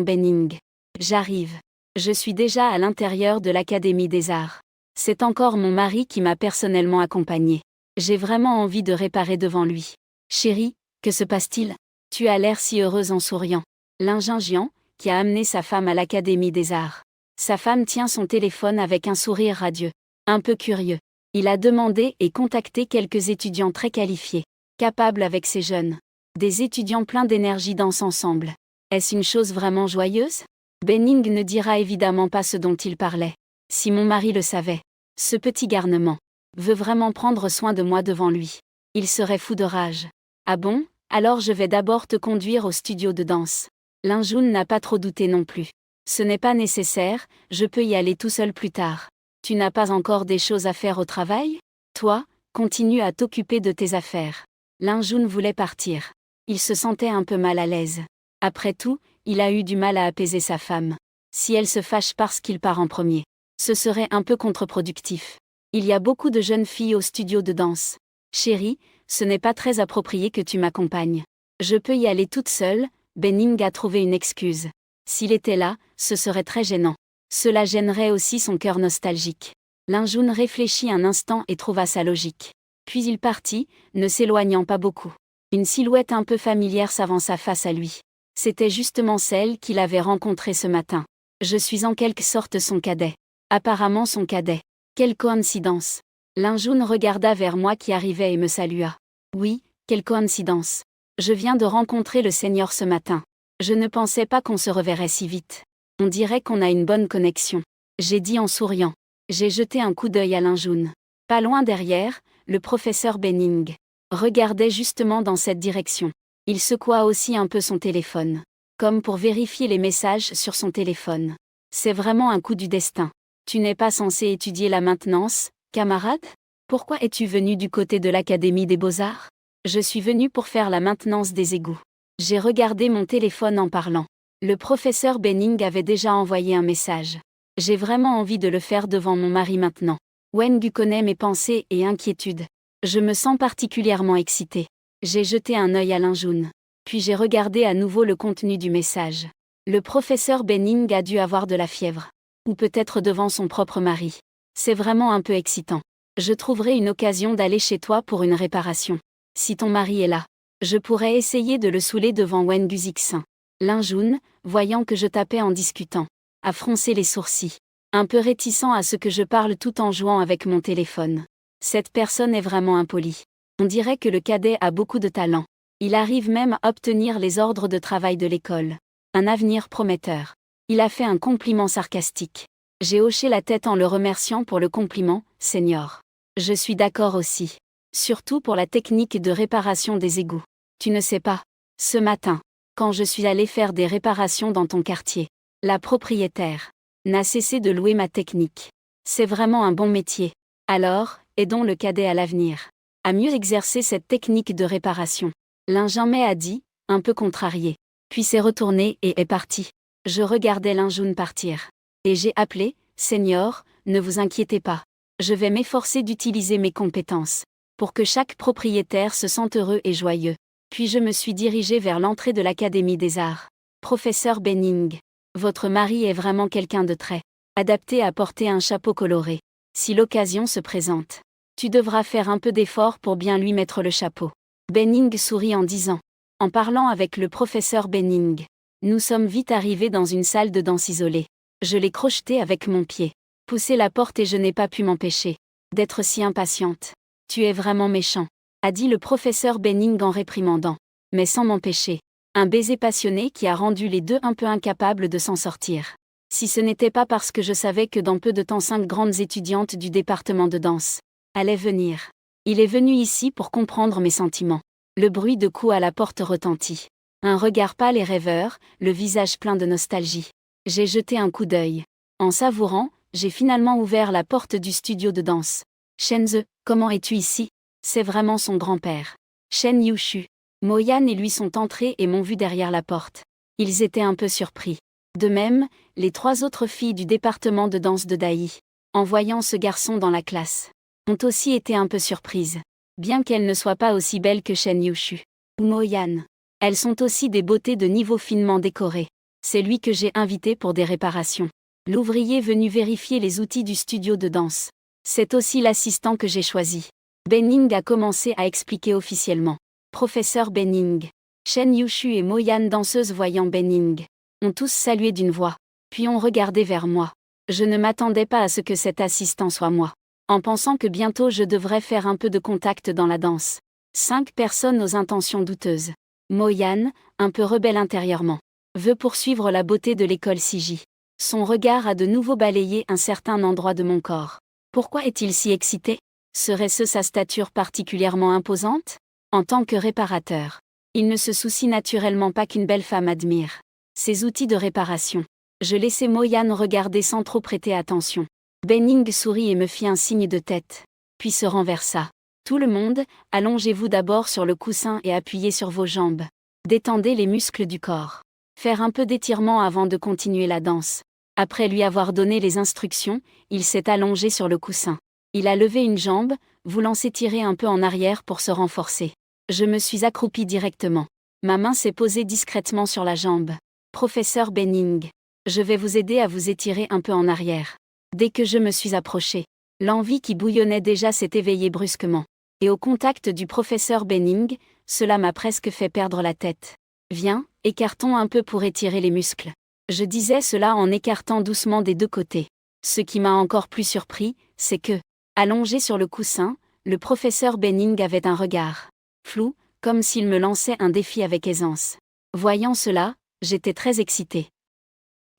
Benning. J'arrive. Je suis déjà à l'intérieur de l'Académie des Arts. C'est encore mon mari qui m'a personnellement accompagné. J'ai vraiment envie de réparer devant lui. Chérie, que se passe-t-il? Tu as l'air si heureuse en souriant. Lin Jinjian, qui a amené sa femme à l'Académie des Arts. Sa femme tient son téléphone avec un sourire radieux. Un peu curieux. Il a demandé et contacté quelques étudiants très qualifiés. Capables avec ces jeunes. Des étudiants pleins d'énergie dansent ensemble. Est-ce une chose vraiment joyeuse? Benning ne dira évidemment pas ce dont il parlait. Si mon mari le savait. Ce petit garnement veut vraiment prendre soin de moi devant lui. Il serait fou de rage. Ah bon? Alors je vais d'abord te conduire au studio de danse. Lin Jun n'a pas trop douté non plus. Ce n'est pas nécessaire, je peux y aller tout seul plus tard. Tu n'as pas encore des choses à faire au travail? Toi, continue à t'occuper de tes affaires. Lin Jun voulait partir. Il se sentait un peu mal à l'aise. Après tout, il a eu du mal à apaiser sa femme. Si elle se fâche parce qu'il part en premier, ce serait un peu contre-productif. Il y a beaucoup de jeunes filles au studio de danse. Chérie, ce n'est pas très approprié que tu m'accompagnes. Je peux y aller toute seule, Benning a trouvé une excuse. S'il était là, ce serait très gênant. Cela gênerait aussi son cœur nostalgique. Lin Jun réfléchit un instant et trouva sa logique. Puis il partit, ne s'éloignant pas beaucoup. Une silhouette un peu familière s'avança face à lui. C'était justement celle qu'il avait rencontrée ce matin. Je suis en quelque sorte son cadet. Apparemment son cadet. Quelle coïncidence. Lin Jun regarda vers moi qui arrivait et me salua. Oui, quelle coïncidence. Je viens de rencontrer le Seigneur ce matin. Je ne pensais pas qu'on se reverrait si vite. On dirait qu'on a une bonne connexion. J'ai dit en souriant. J'ai jeté un coup d'œil à Lin Jun. Pas loin derrière, le professeur Benning regardait justement dans cette direction. Il secoua aussi un peu son téléphone. Comme pour vérifier les messages sur son téléphone. C'est vraiment un coup du destin. Tu n'es pas censé étudier la maintenance, camarade? Pourquoi es-tu venu du côté de l'Académie des Beaux-Arts? Je suis venu pour faire la maintenance des égouts. J'ai regardé mon téléphone en parlant. Le professeur Benning avait déjà envoyé un message. J'ai vraiment envie de le faire devant mon mari maintenant. Wengu connaît mes pensées et inquiétudes. Je me sens particulièrement excitée. J'ai jeté un œil à Lin Jun. Puis j'ai regardé à nouveau le contenu du message. Le professeur Benning a dû avoir de la fièvre. Ou peut-être devant son propre mari. C'est vraiment un peu excitant. Je trouverai une occasion d'aller chez toi pour une réparation. Si ton mari est là, je pourrais essayer de le saouler devant Wengu Zixin. Lin Jun, voyant que je tapais en discutant, a froncé les sourcils. Un peu réticent à ce que je parle tout en jouant avec mon téléphone. Cette personne est vraiment impolie. On dirait que le cadet a beaucoup de talent. Il arrive même à obtenir les ordres de travail de l'école. Un avenir prometteur. Il a fait un compliment sarcastique. J'ai hoché la tête en le remerciant pour le compliment, Senior. Je suis d'accord aussi. Surtout pour la technique de réparation des égouts. Tu ne sais pas. Ce matin, quand je suis allé faire des réparations dans ton quartier, la propriétaire n'a cessé de louer ma technique. C'est vraiment un bon métier. Alors, aidons le cadet à l'avenir à mieux exercer cette technique de réparation. L'ingénieur a dit, un peu contrarié. Puis s'est retourné et est parti. Je regardais l'ingénieur partir. Et j'ai appelé, Senior, ne vous inquiétez pas. Je vais m'efforcer d'utiliser mes compétences pour que chaque propriétaire se sente heureux et joyeux. Puis je me suis dirigé vers l'entrée de l'Académie des Arts. Professeur Benning, votre mari est vraiment quelqu'un de très adapté à porter un chapeau coloré. Si l'occasion se présente, tu devras faire un peu d'effort pour bien lui mettre le chapeau. Benning sourit en disant. En parlant avec le professeur Benning, nous sommes vite arrivés dans une salle de danse isolée. Je l'ai crocheté avec mon pied, poussé la porte et je n'ai pas pu m'empêcher d'être si impatiente. Tu es vraiment méchant, a dit le professeur Benning en réprimandant, mais sans m'empêcher. Un baiser passionné qui a rendu les deux un peu incapables de s'en sortir. Si ce n'était pas parce que je savais que dans peu de temps 5 grandes étudiantes du département de danse allaient venir. Il est venu ici pour comprendre mes sentiments. Le bruit de coups à la porte retentit. Un regard pâle et rêveur, le visage plein de nostalgie. J'ai jeté un coup d'œil. En savourant, j'ai finalement ouvert la porte du studio de danse. Shenze, comment es-tu ici? C'est vraiment son grand-père. Shen Yushu. Moyan et lui sont entrés et m'ont vu derrière la porte. Ils étaient un peu surpris. De même, les 3 autres filles du département de danse de Dai, en voyant ce garçon dans la classe, ont aussi été un peu surprises. Bien qu'elles ne soient pas aussi belles que Shen Yushu ou Moyan, elles sont aussi des beautés de niveau finement décorées. C'est lui que j'ai invité pour des réparations. L'ouvrier venu vérifier les outils du studio de danse. C'est aussi l'assistant que j'ai choisi. Benning a commencé à expliquer officiellement. Professeur Benning. Shen Yushu et Moyan danseuse voyant Benning, ont tous salué d'une voix, puis ont regardé vers moi. Je ne m'attendais pas à ce que cet assistant soit moi. En pensant que bientôt je devrais faire un peu de contact dans la danse. 5 personnes aux intentions douteuses. Moyan, un peu rebelle intérieurement, veut poursuivre la beauté de l'école Siji. Son regard a de nouveau balayé un certain endroit de mon corps. Pourquoi est-il si excité? Serait-ce sa stature particulièrement imposante? En tant que réparateur, il ne se soucie naturellement pas qu'une belle femme admire ses outils de réparation. Je laissai Moyan regarder sans trop prêter attention. Benning sourit et me fit un signe de tête, puis se renversa. Tout le monde, allongez-vous d'abord sur le coussin et appuyez sur vos jambes. Détendez les muscles du corps. Faire un peu d'étirement avant de continuer la danse. Après lui avoir donné les instructions, il s'est allongé sur le coussin. Il a levé une jambe, voulant s'étirer un peu en arrière pour se renforcer. Je me suis accroupi directement. Ma main s'est posée discrètement sur la jambe. Professeur Benning, je vais vous aider à vous étirer un peu en arrière. Dès que je me suis approché, l'envie qui bouillonnait déjà s'est éveillée brusquement. Et au contact du professeur Benning, cela m'a presque fait perdre la tête. Viens, écartons un peu pour étirer les muscles. Je disais cela en écartant doucement des 2 côtés. Ce qui m'a encore plus surpris, c'est que, allongé sur le coussin, le professeur Benning avait un regard flou, comme s'il me lançait un défi avec aisance. Voyant cela, j'étais très excitée.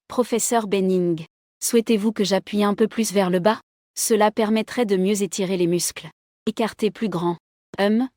Professeur Benning, souhaitez-vous que j'appuie un peu plus vers le bas? Cela permettrait de mieux étirer les muscles. Écarter plus grand.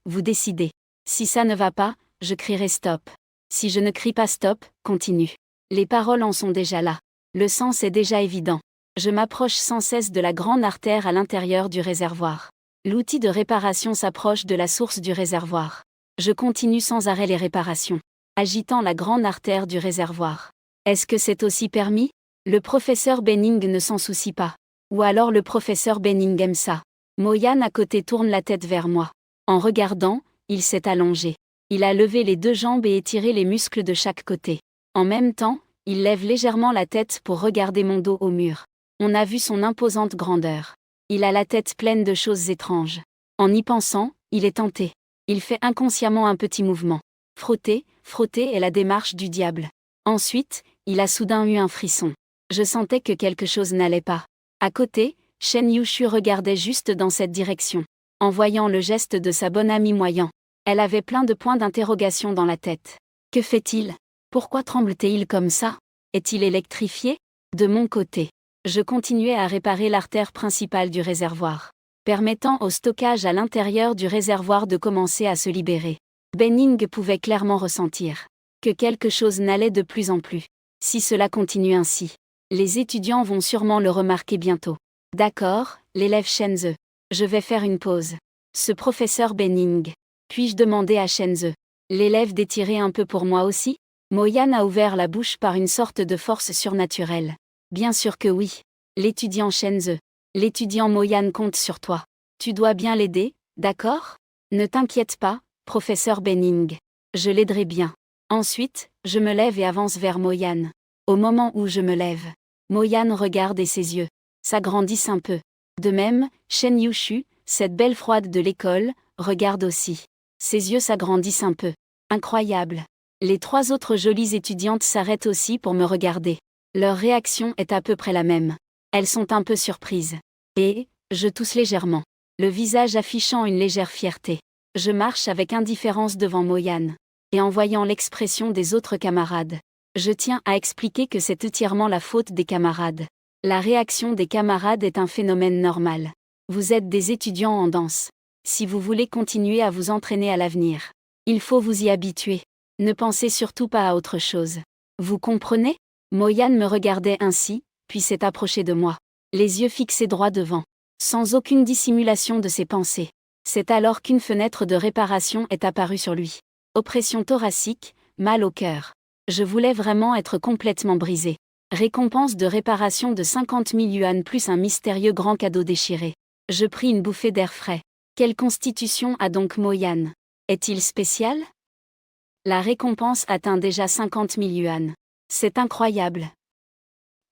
Vous décidez. Si ça ne va pas, je crierai stop. Si je ne crie pas stop, continue. Les paroles en sont déjà là. Le sens est déjà évident. Je m'approche sans cesse de la grande artère à l'intérieur du réservoir. L'outil de réparation s'approche de la source du réservoir. Je continue sans arrêt les réparations, agitant la grande artère du réservoir. Est-ce que c'est aussi permis? Le professeur Benning ne s'en soucie pas. Ou alors le professeur Benning aime ça. Moyan à côté tourne la tête vers moi. En regardant, il s'est allongé. Il a levé les 2 jambes et étiré les muscles de chaque côté. En même temps, il lève légèrement la tête pour regarder mon dos au mur. On a vu son imposante grandeur. Il a la tête pleine de choses étranges. En y pensant, il est tenté. Il fait inconsciemment un petit mouvement. Frotter, frotter est la démarche du diable. Ensuite, il a soudain eu un frisson. Je sentais que quelque chose n'allait pas. À côté, Shen Yushu regardait juste dans cette direction. En voyant le geste de sa bonne amie Moyan, elle avait plein de points d'interrogation dans la tête. Que fait-il? Pourquoi tremble-t-il comme ça? Est-il électrifié? De mon côté, Je continuais à réparer l'artère principale du réservoir, permettant au stockage à l'intérieur du réservoir de commencer à se libérer. Benning pouvait clairement ressentir que quelque chose n'allait de plus en plus. Si cela continue ainsi, les étudiants vont sûrement le remarquer bientôt. D'accord, l'élève Shenze. Je vais faire une pause. Ce professeur Benning. Puis-je demander à Shenze, l'élève d'étirer un peu pour moi aussi? Moyan a ouvert la bouche par une sorte de force surnaturelle. Bien sûr que oui. L'étudiant Shenze. L'étudiant Moyan compte sur toi. Tu dois bien l'aider, d'accord? Ne t'inquiète pas, professeur Benning. Je l'aiderai bien. Ensuite, je me lève et avance vers Moyan. Au moment où je me lève, Moyan regarde et ses yeux s'agrandissent un peu. De même, Shen Yushu, cette belle froide de l'école, regarde aussi. Ses yeux s'agrandissent un peu. Incroyable. Les 3 autres jolies étudiantes s'arrêtent aussi pour me regarder. Leur réaction est à peu près la même. Elles sont un peu surprises. Et, je tousse légèrement, le visage affichant une légère fierté. Je marche avec indifférence devant Moyan. Et en voyant l'expression des autres camarades, je tiens à expliquer que c'est entièrement la faute des camarades. La réaction des camarades est un phénomène normal. Vous êtes des étudiants en danse. Si vous voulez continuer à vous entraîner à l'avenir, il faut vous y habituer. Ne pensez surtout pas à autre chose. Vous comprenez? Moyan me regardait ainsi, puis s'est approché de moi, les yeux fixés droit devant, sans aucune dissimulation de ses pensées. C'est alors qu'une fenêtre de réparation est apparue sur lui. Oppression thoracique, mal au cœur. Je voulais vraiment être complètement brisé. Récompense de réparation de 50 000 yuan plus un mystérieux grand cadeau déchiré. Je pris une bouffée d'air frais. Quelle constitution a donc Moyan? Est-il spécial? La récompense atteint déjà 50 000 yuan. C'est incroyable.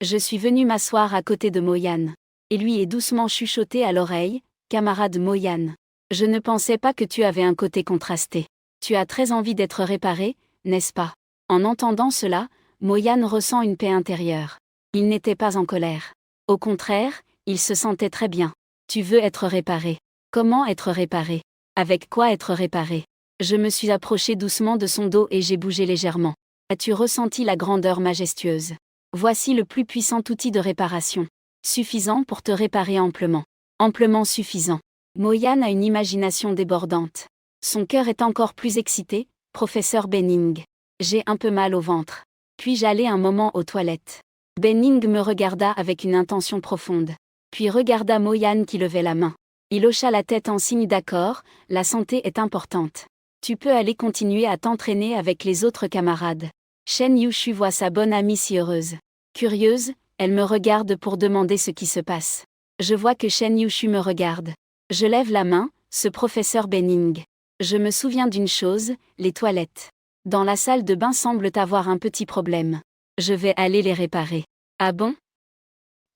Je suis venu m'asseoir à côté de Moyan. Et lui ai doucement chuchoté à l'oreille, camarade Moyan. Je ne pensais pas que tu avais un côté contrasté. Tu as très envie d'être réparé, n'est-ce pas? En entendant cela, Moyan ressent une paix intérieure. Il n'était pas en colère. Au contraire, il se sentait très bien. Tu veux être réparé. Comment être réparé? Avec quoi être réparé? Je me suis approché doucement de son dos et j'ai bougé légèrement. As-tu ressenti la grandeur majestueuse? Voici le plus puissant outil de réparation. Suffisant pour te réparer amplement. Amplement suffisant. Moyan a une imagination débordante. Son cœur est encore plus excité, professeur Benning. J'ai un peu mal au ventre. Puis-je aller un moment aux toilettes? Benning me regarda avec une intention profonde. Puis regarda Moyan qui levait la main. Il hocha la tête en signe d'accord, la santé est importante. Tu peux aller continuer à t'entraîner avec les autres camarades. Shen Yushu voit sa bonne amie si heureuse. Curieuse, elle me regarde pour demander ce qui se passe. Je vois que Shen Yushu me regarde. Je lève la main, ce professeur Benning. Je me souviens d'une chose, les toilettes. Dans la salle de bain semblent avoir un petit problème. Je vais aller les réparer. Ah bon?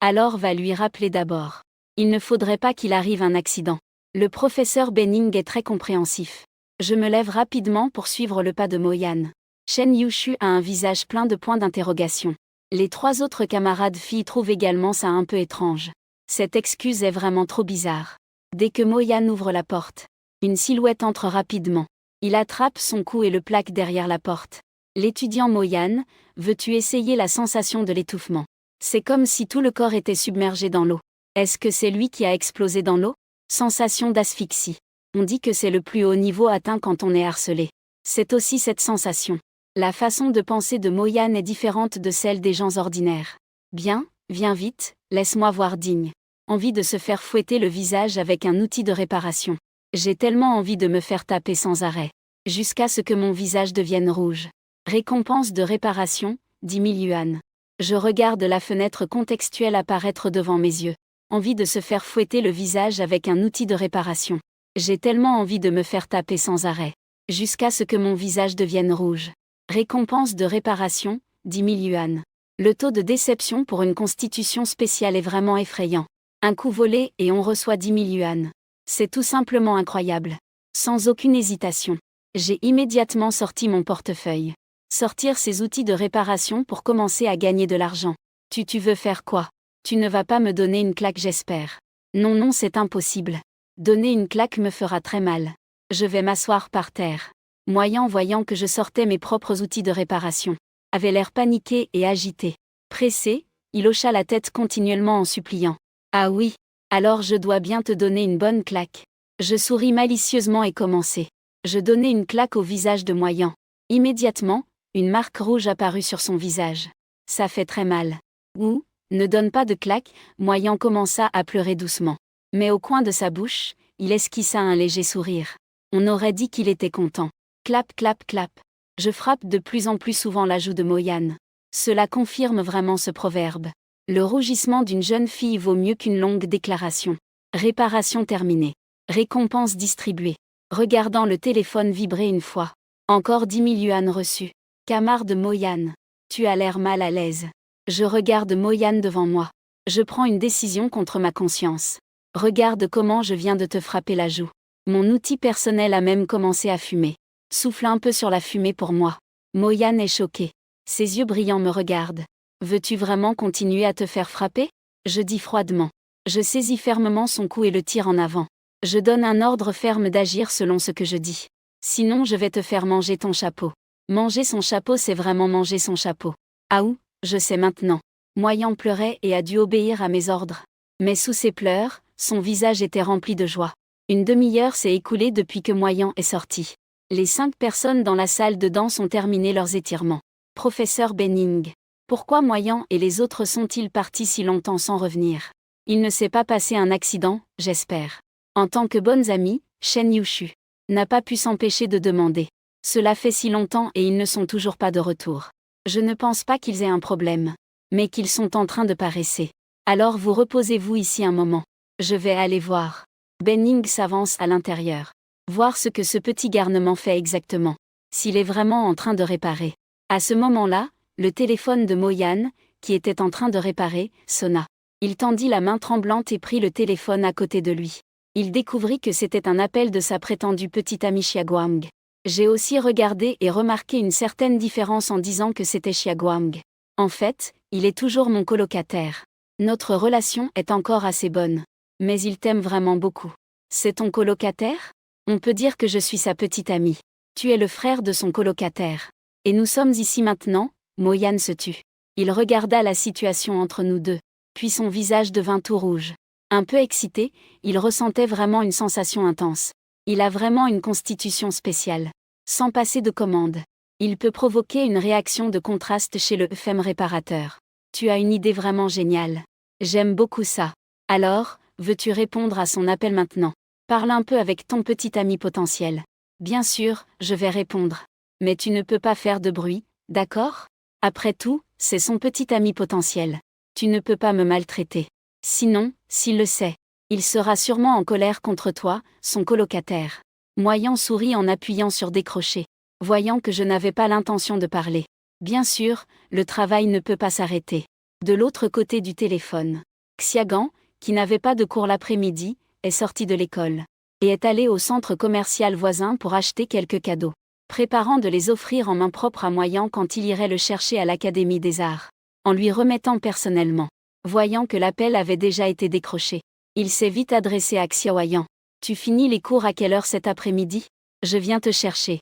Alors va lui rappeler d'abord. Il ne faudrait pas qu'il arrive un accident. Le professeur Benning est très compréhensif. Je me lève rapidement pour suivre le pas de Moyan. Shen Yushu a un visage plein de points d'interrogation. Les 3 autres camarades filles trouvent également ça un peu étrange. Cette excuse est vraiment trop bizarre. Dès que Moyan ouvre la porte, une silhouette entre rapidement. Il attrape son cou et le plaque derrière la porte. L'étudiant Moyan, veux-tu essayer la sensation de l'étouffement? C'est comme si tout le corps était submergé dans l'eau. Est-ce que c'est lui qui a explosé dans l'eau? Sensation d'asphyxie. On dit que c'est le plus haut niveau atteint quand on est harcelé. C'est aussi cette sensation. La façon de penser de Moyan est différente de celle des gens ordinaires. Bien, viens vite, laisse-moi voir digne. Envie de se faire fouetter le visage avec un outil de réparation. J'ai tellement envie de me faire taper sans arrêt. Jusqu'à ce que mon visage devienne rouge. Récompense de réparation, 10 000 yuan. Je regarde la fenêtre contextuelle apparaître devant mes yeux. Envie de se faire fouetter le visage avec un outil de réparation. J'ai tellement envie de me faire taper sans arrêt. Jusqu'à ce que mon visage devienne rouge. Récompense de réparation, 10 000 yuan. Le taux de déception pour une constitution spéciale est vraiment effrayant. Un coup volé et on reçoit 10 000 yuan. C'est tout simplement incroyable. Sans aucune hésitation. J'ai immédiatement sorti mon portefeuille. Sortir ces outils de réparation pour commencer à gagner de l'argent. Tu veux faire quoi? Tu ne vas pas me donner une claque, j'espère. Non, c'est impossible. Donner une claque me fera très mal. Je vais m'asseoir par terre. Moyan, voyant que je sortais mes propres outils de réparation, avait l'air paniqué et agité. Pressé, Il hocha la tête continuellement en suppliant. Ah oui, alors je dois bien te donner une bonne claque. Je souris malicieusement et commençai. Je donnai une claque au visage de Moyan. Immédiatement, une marque rouge apparut sur son visage. Ça fait très mal. Ou, ne donne pas de claque, Moyan commença à pleurer doucement. Mais au coin de sa bouche, il esquissa un léger sourire. On aurait dit qu'il était content. Clap, clap, clap. Je frappe de plus en plus souvent la joue de Moyan. Cela confirme vraiment ce proverbe. Le rougissement d'une jeune fille vaut mieux qu'une longue déclaration. Réparation terminée. Récompense distribuée. Regardant le téléphone vibrer une fois. Encore 10 000 yuan reçus. Camar de Moyan. Tu as l'air mal à l'aise. Je regarde Moyan devant moi. Je prends une décision contre ma conscience. Regarde comment je viens de te frapper la joue. Mon outil personnel a même commencé à fumer. Souffle un peu sur la fumée pour moi. Moyan est choqué. Ses yeux brillants me regardent. Veux-tu vraiment continuer à te faire frapper ? Je dis froidement. Je saisis fermement son cou et le tire en avant. Je donne un ordre ferme d'agir selon ce que je dis. Sinon je vais te faire manger ton chapeau. Manger son chapeau, c'est vraiment manger son chapeau. Ah ou, je sais maintenant. Moyan pleurait et a dû obéir à mes ordres. Mais sous ses pleurs, son visage était rempli de joie. Une demi-heure s'est écoulée depuis que Moyan est sorti. Les 5 personnes dans la salle de danse ont terminé leurs étirements. Professeur Benning. Pourquoi Moyan et les autres sont-ils partis si longtemps sans revenir ? Il ne s'est pas passé un accident, j'espère. En tant que bonnes amies, Shen Yushu n'a pas pu s'empêcher de demander. Cela fait si longtemps et ils ne sont toujours pas de retour. Je ne pense pas qu'ils aient un problème. Mais qu'ils sont en train de paresser. Alors vous reposez-vous ici un moment. Je vais aller voir. Benning s'avance à l'intérieur. Voir ce que ce petit garnement fait exactement. S'il est vraiment en train de réparer. À ce moment-là, le téléphone de Moyan, qui était en train de réparer, sonna. Il tendit la main tremblante et prit le téléphone à côté de lui. Il découvrit que c'était un appel de sa prétendue petite amie Xiaoguang. J'ai aussi regardé et remarqué une certaine différence en disant que c'était Xiaoguang. En fait, il est toujours mon colocataire. Notre relation est encore assez bonne. Mais il t'aime vraiment beaucoup. C'est ton colocataire ? On peut dire que je suis sa petite amie. Tu es le frère de son colocataire. Et nous sommes ici maintenant, Moyan se tut. Il regarda la situation entre nous deux. Puis son visage devint tout rouge. Un peu excité, il ressentait vraiment une sensation intense. Il a vraiment une constitution spéciale. Sans passer de commande. Il peut provoquer une réaction de contraste chez le FM réparateur. Tu as une idée vraiment géniale. J'aime beaucoup ça. Alors, veux-tu répondre à son appel maintenant ? Parle un peu avec ton petit ami potentiel. Bien sûr, je vais répondre. Mais tu ne peux pas faire de bruit, d'accord ? Après tout, c'est son petit ami potentiel. Tu ne peux pas me maltraiter. Sinon, s'il le sait, il sera sûrement en colère contre toi, son colocataire. Moyan sourit en appuyant sur décrocher. Voyant que je n'avais pas l'intention de parler. Bien sûr, le travail ne peut pas s'arrêter. De l'autre côté du téléphone, Xiagan, qui n'avait pas de cours l'après-midi, est sorti de l'école. Et est allé au centre commercial voisin pour acheter quelques cadeaux. Préparant de les offrir en main propre à Moyan quand il irait le chercher à l'Académie des Arts. En lui remettant personnellement. Voyant que l'appel avait déjà été décroché. Il s'est vite adressé à Xiaoyan. Tu finis les cours à quelle heure cet après-midi ? Je viens te chercher.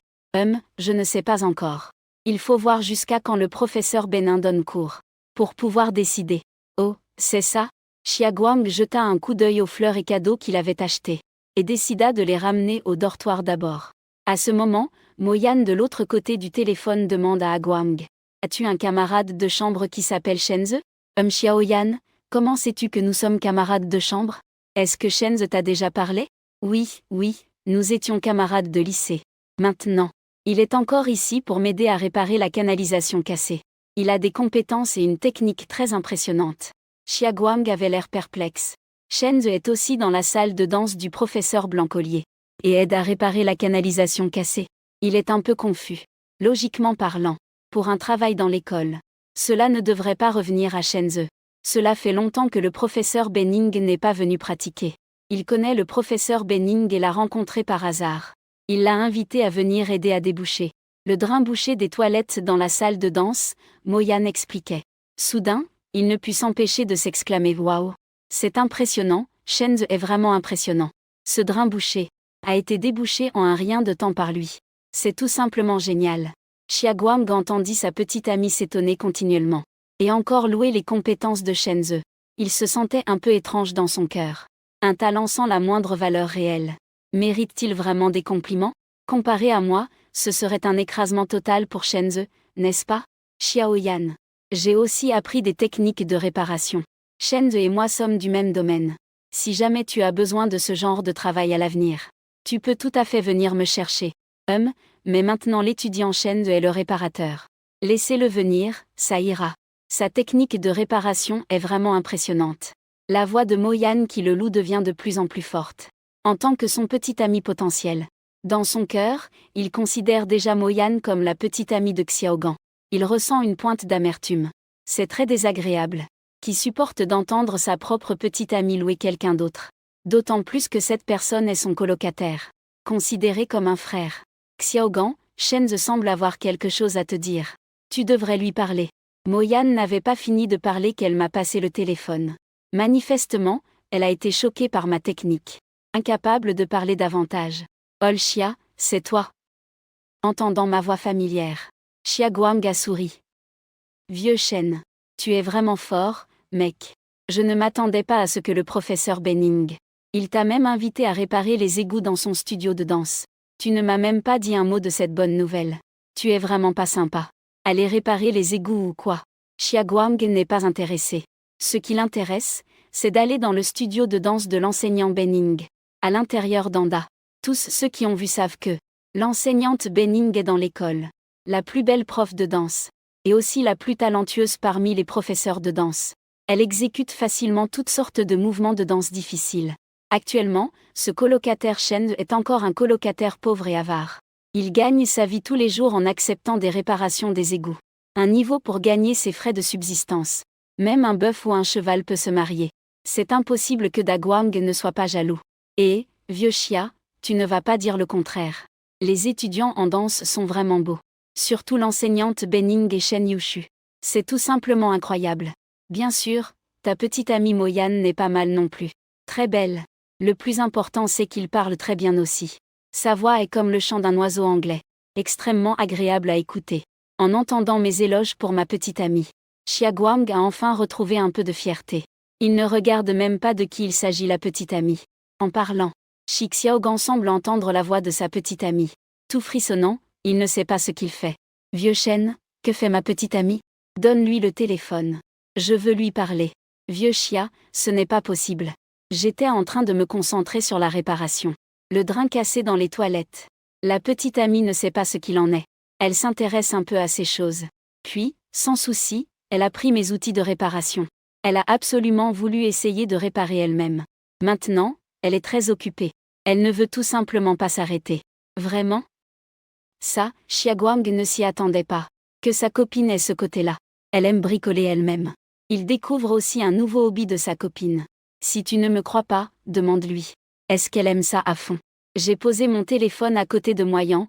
Je ne sais pas encore. Il faut voir jusqu'à quand le professeur Benin donne cours. Pour pouvoir décider. Oh, c'est ça ? Xiaoguang jeta un coup d'œil aux fleurs et cadeaux qu'il avait achetés. Et décida de les ramener au dortoir d'abord. À ce moment, Moyan de l'autre côté du téléphone demande à Aguang. As-tu un camarade de chambre qui s'appelle Shenze ? Xiaoyan, comment sais-tu que nous sommes camarades de chambre ? Est-ce que Shenze t'a déjà parlé ? Oui, nous étions camarades de lycée. Maintenant, il est encore ici pour m'aider à réparer la canalisation cassée. Il a des compétences et une technique très impressionnante. Xiaoguang avait l'air perplexe. Shenze est aussi dans la salle de danse du professeur Blancolier. Et aide à réparer la canalisation cassée. Il est un peu confus. Logiquement parlant. Pour un travail dans l'école. Cela ne devrait pas revenir à Shenze. Cela fait longtemps que le professeur Benning n'est pas venu pratiquer. Il connaît le professeur Benning et l'a rencontré par hasard. Il l'a invité à venir aider à déboucher le drain bouché des toilettes dans la salle de danse, Moyan expliquait. Soudain, il ne put s'empêcher de s'exclamer « Waouh ! C'est impressionnant, Shenze est vraiment impressionnant. Ce drain bouché a été débouché en un rien de temps par lui. C'est tout simplement génial. » Xiaoguang entendit sa petite amie s'étonner continuellement. Et encore louer les compétences de Shenzhe. Il se sentait un peu étrange dans son cœur. Un talent sans la moindre valeur réelle. Mérite-t-il vraiment des compliments? Comparé à moi, ce serait un écrasement total pour Shenzhe, n'est-ce pas? Xiaoyan. J'ai aussi appris des techniques de réparation. Shenzhe et moi sommes du même domaine. Si jamais tu as besoin de ce genre de travail à l'avenir, tu peux tout à fait venir me chercher. Mais maintenant l'étudiant Shenzhe est le réparateur. Laissez-le venir, ça ira. Sa technique de réparation est vraiment impressionnante. La voix de Mo-Yan qui le loue devient de plus en plus forte. En tant que son petit ami potentiel. Dans son cœur, il considère déjà Mo-Yan comme la petite amie de Xiaogan. Il ressent une pointe d'amertume. C'est très désagréable. Qui supporte d'entendre sa propre petite amie louer quelqu'un d'autre. D'autant plus que cette personne est son colocataire. Considéré comme un frère. Xiaogan, Shenzhe semble avoir quelque chose à te dire. Tu devrais lui parler. Mo-Yan n'avait pas fini de parler qu'elle m'a passé le téléphone. Manifestement, elle a été choquée par ma technique. Incapable de parler davantage. Xia, c'est toi. Entendant ma voix familière. Xia Guang a souri. Vieux Shen. Tu es vraiment fort, mec. Je ne m'attendais pas à ce que le professeur Benning. Il t'a même invité à réparer les égouts dans son studio de danse. Tu ne m'as même pas dit un mot de cette bonne nouvelle. Tu es vraiment pas sympa. Aller réparer les égouts ou quoi? Xia Guang n'est pas intéressé. Ce qui l'intéresse, c'est d'aller dans le studio de danse de l'enseignant Benning. À l'intérieur d'Anda. Tous ceux qui ont vu savent que l'enseignante Benning est dans l'école. La plus belle prof de danse. Et aussi la plus talentueuse parmi les professeurs de danse. Elle exécute facilement toutes sortes de mouvements de danse difficiles. Actuellement, ce colocataire Shen est encore un colocataire pauvre et avare. Il gagne sa vie tous les jours en acceptant des réparations des égouts. Un niveau pour gagner ses frais de subsistance. Même un bœuf ou un cheval peut se marier. C'est impossible que Da Guang ne soit pas jaloux. Et, vieux Xia, tu ne vas pas dire le contraire. Les étudiants en danse sont vraiment beaux. Surtout l'enseignante Benning et Shen Yushu. C'est tout simplement incroyable. Bien sûr, ta petite amie Mo-Yan n'est pas mal non plus. Très belle. Le plus important c'est qu'il parle très bien aussi. Sa voix est comme le chant d'un oiseau anglais. Extrêmement agréable à écouter. En entendant mes éloges pour ma petite amie, Xia Guang a enfin retrouvé un peu de fierté. Il ne regarde même pas de qui il s'agit la petite amie. En parlant, Shi Xiaogan semble entendre la voix de sa petite amie. Tout frissonnant, il ne sait pas ce qu'il fait. Vieux Shen, que fait ma petite amie? Donne-lui le téléphone. Je veux lui parler. Vieux Xia, ce n'est pas possible. J'étais en train de me concentrer sur la réparation. Le drain cassé dans les toilettes. La petite amie ne sait pas ce qu'il en est. Elle s'intéresse un peu à ces choses. Puis, sans souci, elle a pris mes outils de réparation. Elle a absolument voulu essayer de réparer elle-même. Maintenant, elle est très occupée. Elle ne veut tout simplement pas s'arrêter. Vraiment? Ça, Xia Guang ne s'y attendait pas. Que sa copine ait ce côté-là. Elle aime bricoler elle-même. Il découvre aussi un nouveau hobby de sa copine. Si tu ne me crois pas, demande-lui. Est-ce qu'elle aime ça à fond? J'ai posé mon téléphone à côté de Mo-Yan.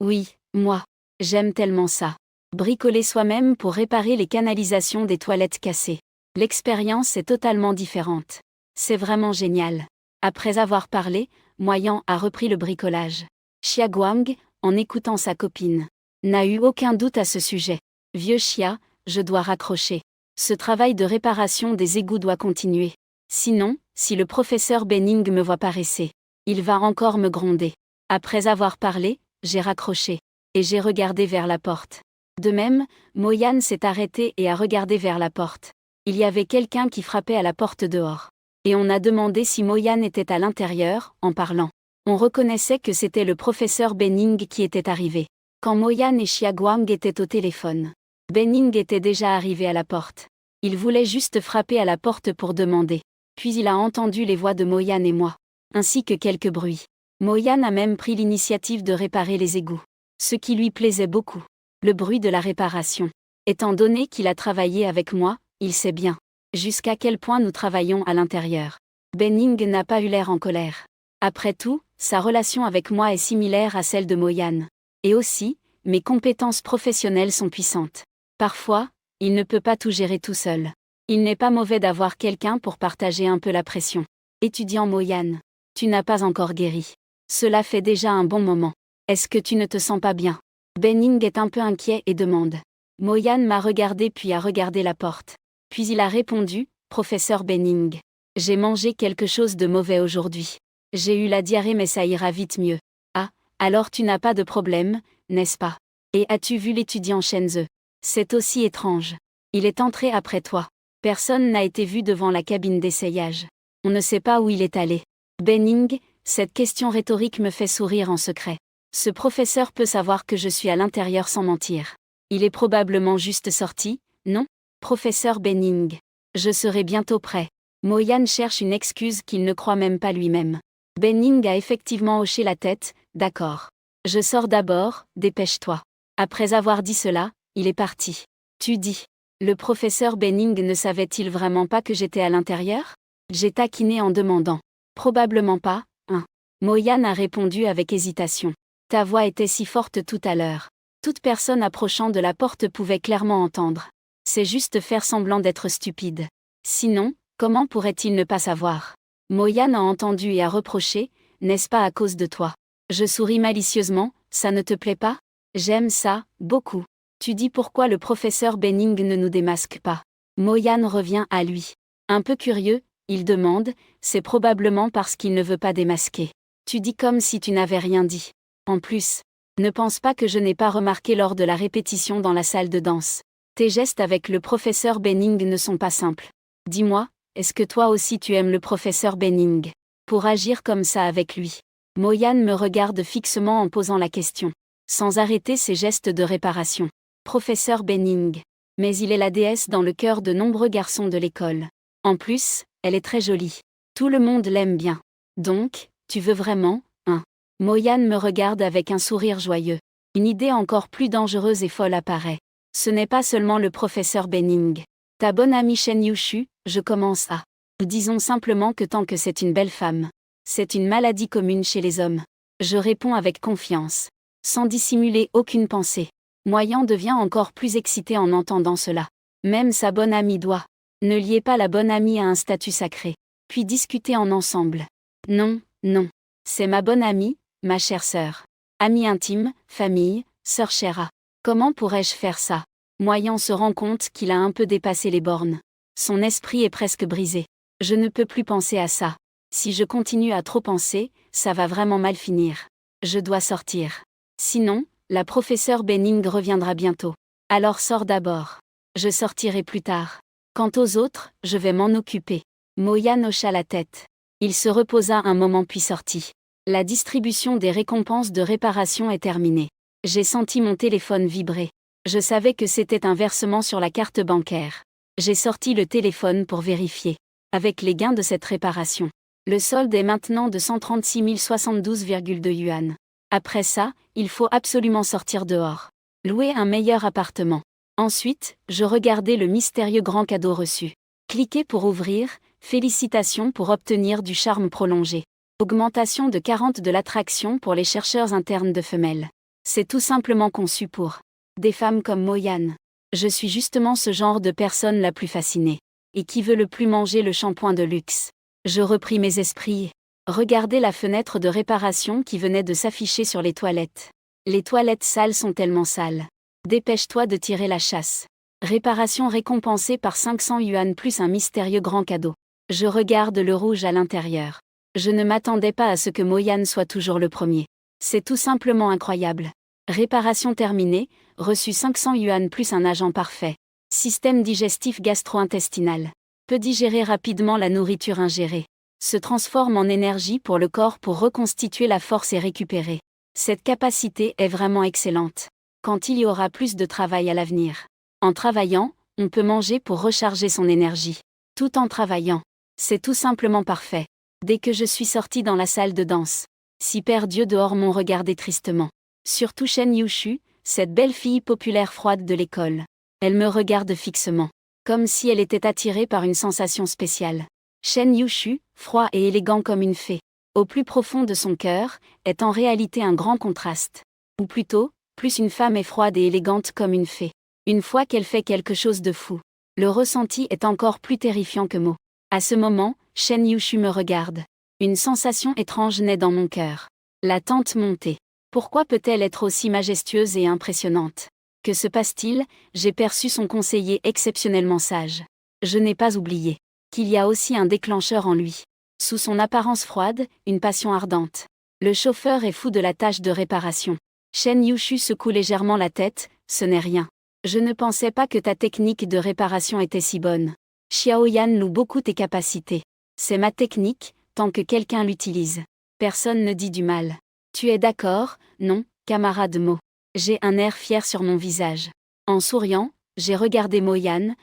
Oui, moi. J'aime tellement ça. Bricoler soi-même pour réparer les canalisations des toilettes cassées. L'expérience est totalement différente. C'est vraiment génial. Après avoir parlé, Mo-Yan a repris le bricolage. Xia Guang, en écoutant sa copine, n'a eu aucun doute à ce sujet. Vieux Xia, je dois raccrocher. Ce travail de réparation des égouts doit continuer. Sinon, si le professeur Benning me voit paresser, il va encore me gronder. Après avoir parlé, j'ai raccroché. Et j'ai regardé vers la porte. De même, Mo-Yan s'est arrêtée et a regardé vers la porte. Il y avait quelqu'un qui frappait à la porte dehors. Et on a demandé si Mo-Yan était à l'intérieur, en parlant. On reconnaissait que c'était le professeur Benning qui était arrivé. Quand Mo-Yan et Xia Guang étaient au téléphone, Benning était déjà arrivé à la porte. Il voulait juste frapper à la porte pour demander. Puis il a entendu les voix de Mo-Yan et moi, ainsi que quelques bruits. Mo-Yan a même pris l'initiative de réparer les égouts. Ce qui lui plaisait beaucoup. Le bruit de la réparation. Étant donné qu'il a travaillé avec moi, il sait bien jusqu'à quel point nous travaillons à l'intérieur. Benning n'a pas eu l'air en colère. Après tout, sa relation avec moi est similaire à celle de Mo-Yan. Et aussi, mes compétences professionnelles sont puissantes. Parfois, il ne peut pas tout gérer tout seul. Il n'est pas mauvais d'avoir quelqu'un pour partager un peu la pression. Étudiant Mo-Yan, tu n'as pas encore guéri. Cela fait déjà un bon moment. Est-ce que tu ne te sens pas bien? Benning est un peu inquiet et demande. Mo-Yan m'a regardé puis a regardé la porte. Puis il a répondu, professeur Benning. J'ai mangé quelque chose de mauvais aujourd'hui. J'ai eu la diarrhée mais ça ira vite mieux. Ah, alors tu n'as pas de problème, n'est-ce pas? Et as-tu vu l'étudiant Shenzhe? C'est aussi étrange. Il est entré après toi. Personne n'a été vu devant la cabine d'essayage. On ne sait pas où il est allé. Benning, cette question rhétorique me fait sourire en secret. Ce professeur peut savoir que je suis à l'intérieur sans mentir. Il est probablement juste sorti, non? Professeur Benning. Je serai bientôt prêt. Mo-Yan cherche une excuse qu'il ne croit même pas lui-même. Benning a effectivement hoché la tête, d'accord. Je sors d'abord, dépêche-toi. Après avoir dit cela, il est parti. Tu dis. Le professeur Benning ne savait-il vraiment pas que j'étais à l'intérieur? J'ai taquiné en demandant. Probablement pas, hein. Mo-Yan a répondu avec hésitation. Ta voix était si forte tout à l'heure. Toute personne approchant de la porte pouvait clairement entendre. C'est juste faire semblant d'être stupide. Sinon, comment pourrait-il ne pas savoir? Mo-Yan a entendu et a reproché, n'est-ce pas à cause de toi? Je souris malicieusement, ça ne te plaît pas? J'aime ça, beaucoup. Tu dis pourquoi le professeur Benning ne nous démasque pas? Mo-Yan revient à lui. Un peu curieux, il demande, c'est probablement parce qu'il ne veut pas démasquer. Tu dis comme si tu n'avais rien dit. En plus, ne pense pas que je n'ai pas remarqué lors de la répétition dans la salle de danse. Tes gestes avec le professeur Benning ne sont pas simples. Dis-moi, est-ce que toi aussi tu aimes le professeur Benning? Pour agir comme ça avec lui. Mo-Yan me regarde fixement en posant la question. Sans arrêter ses gestes de réparation. Professeur Benning. Mais il est la déesse dans le cœur de nombreux garçons de l'école. En plus, elle est très jolie. Tout le monde l'aime bien. Donc, tu veux vraiment, hein? Mo-Yan me regarde avec un sourire joyeux. Une idée encore plus dangereuse et folle apparaît. Ce n'est pas seulement le professeur Benning. Ta bonne amie Shen Yushu, je commence à. Disons simplement que tant que c'est une belle femme. C'est une maladie commune chez les hommes. Je réponds avec confiance. Sans dissimuler aucune pensée. Mo-Yan devient encore plus excité en entendant cela. Même sa bonne amie doit. Ne liez pas la bonne amie à un statut sacré. Puis discuter en ensemble. Non, non. C'est ma bonne amie, ma chère sœur. Amie intime, famille, sœur chéra. Comment pourrais-je faire ça? Mo-Yan se rend compte qu'il a un peu dépassé les bornes. Son esprit est presque brisé. Je ne peux plus penser à ça. Si je continue à trop penser, ça va vraiment mal finir. Je dois sortir. Sinon, la professeure Benning reviendra bientôt. Alors sors d'abord. Je sortirai plus tard. Quant aux autres, je vais m'en occuper. Mo-Yan hocha la tête. Il se reposa un moment puis sortit. La distribution des récompenses de réparation est terminée. J'ai senti mon téléphone vibrer. Je savais que c'était un versement sur la carte bancaire. J'ai sorti le téléphone pour vérifier. Avec les gains de cette réparation. Le solde est maintenant de 136 072,2 yuan. Après ça, il faut absolument sortir dehors. Louer un meilleur appartement. Ensuite, je regardais le mystérieux grand cadeau reçu. Cliquez pour ouvrir, félicitations pour obtenir du charme prolongé. Augmentation de 40 de l'attraction pour les chercheurs internes de femelles. C'est tout simplement conçu pour des femmes comme Mo-Yan. Je suis justement ce genre de personne la plus fascinée. Et qui veut le plus manger le shampoing de luxe. Je repris mes esprits. Regardez la fenêtre de réparation qui venait de s'afficher sur les toilettes. Les toilettes sales sont tellement sales. Dépêche-toi de tirer la chasse. Réparation récompensée par 500 yuan plus un mystérieux grand cadeau. Je regarde le rouge à l'intérieur. Je ne m'attendais pas à ce que Mo-Yan soit toujours le premier. C'est tout simplement incroyable. Réparation terminée, reçu 500 yuan plus un agent parfait. Système digestif gastro-intestinal. Peut digérer rapidement la nourriture ingérée. Se transforme en énergie pour le corps pour reconstituer la force et récupérer. Cette capacité est vraiment excellente. Quand il y aura plus de travail à l'avenir. En travaillant, on peut manger pour recharger son énergie. Tout en travaillant. C'est tout simplement parfait. Dès que je suis sortie dans la salle de danse. Si Dieu dehors m'ont regardé tristement. Surtout Shen Yushu, cette belle fille populaire froide de l'école. Elle me regarde fixement. Comme si elle était attirée par une sensation spéciale. Shen Yushu, froid et élégant comme une fée. Au plus profond de son cœur, est en réalité un grand contraste. Ou plutôt, plus une femme est froide et élégante comme une fée. Une fois qu'elle fait quelque chose de fou. Le ressenti est encore plus terrifiant que mot. À ce moment, Shen Yushu me regarde. Une sensation étrange naît dans mon cœur. L'attente montée. Pourquoi peut-elle être aussi majestueuse et impressionnante? Que se passe-t-il? J'ai perçu son conseiller exceptionnellement sage. Je n'ai pas oublié qu'il y a aussi un déclencheur en lui. Sous son apparence froide, une passion ardente. Le chauffeur est fou de la tâche de réparation. Shen Yushu secoue légèrement la tête, ce n'est rien. Je ne pensais pas que ta technique de réparation était si bonne. Xiaoyan loue beaucoup tes capacités. C'est ma technique, tant que quelqu'un l'utilise. Personne ne dit du mal. Tu es d'accord? Non, camarade Mo. J'ai un air fier sur mon visage. En souriant, j'ai regardé Mo-Yan,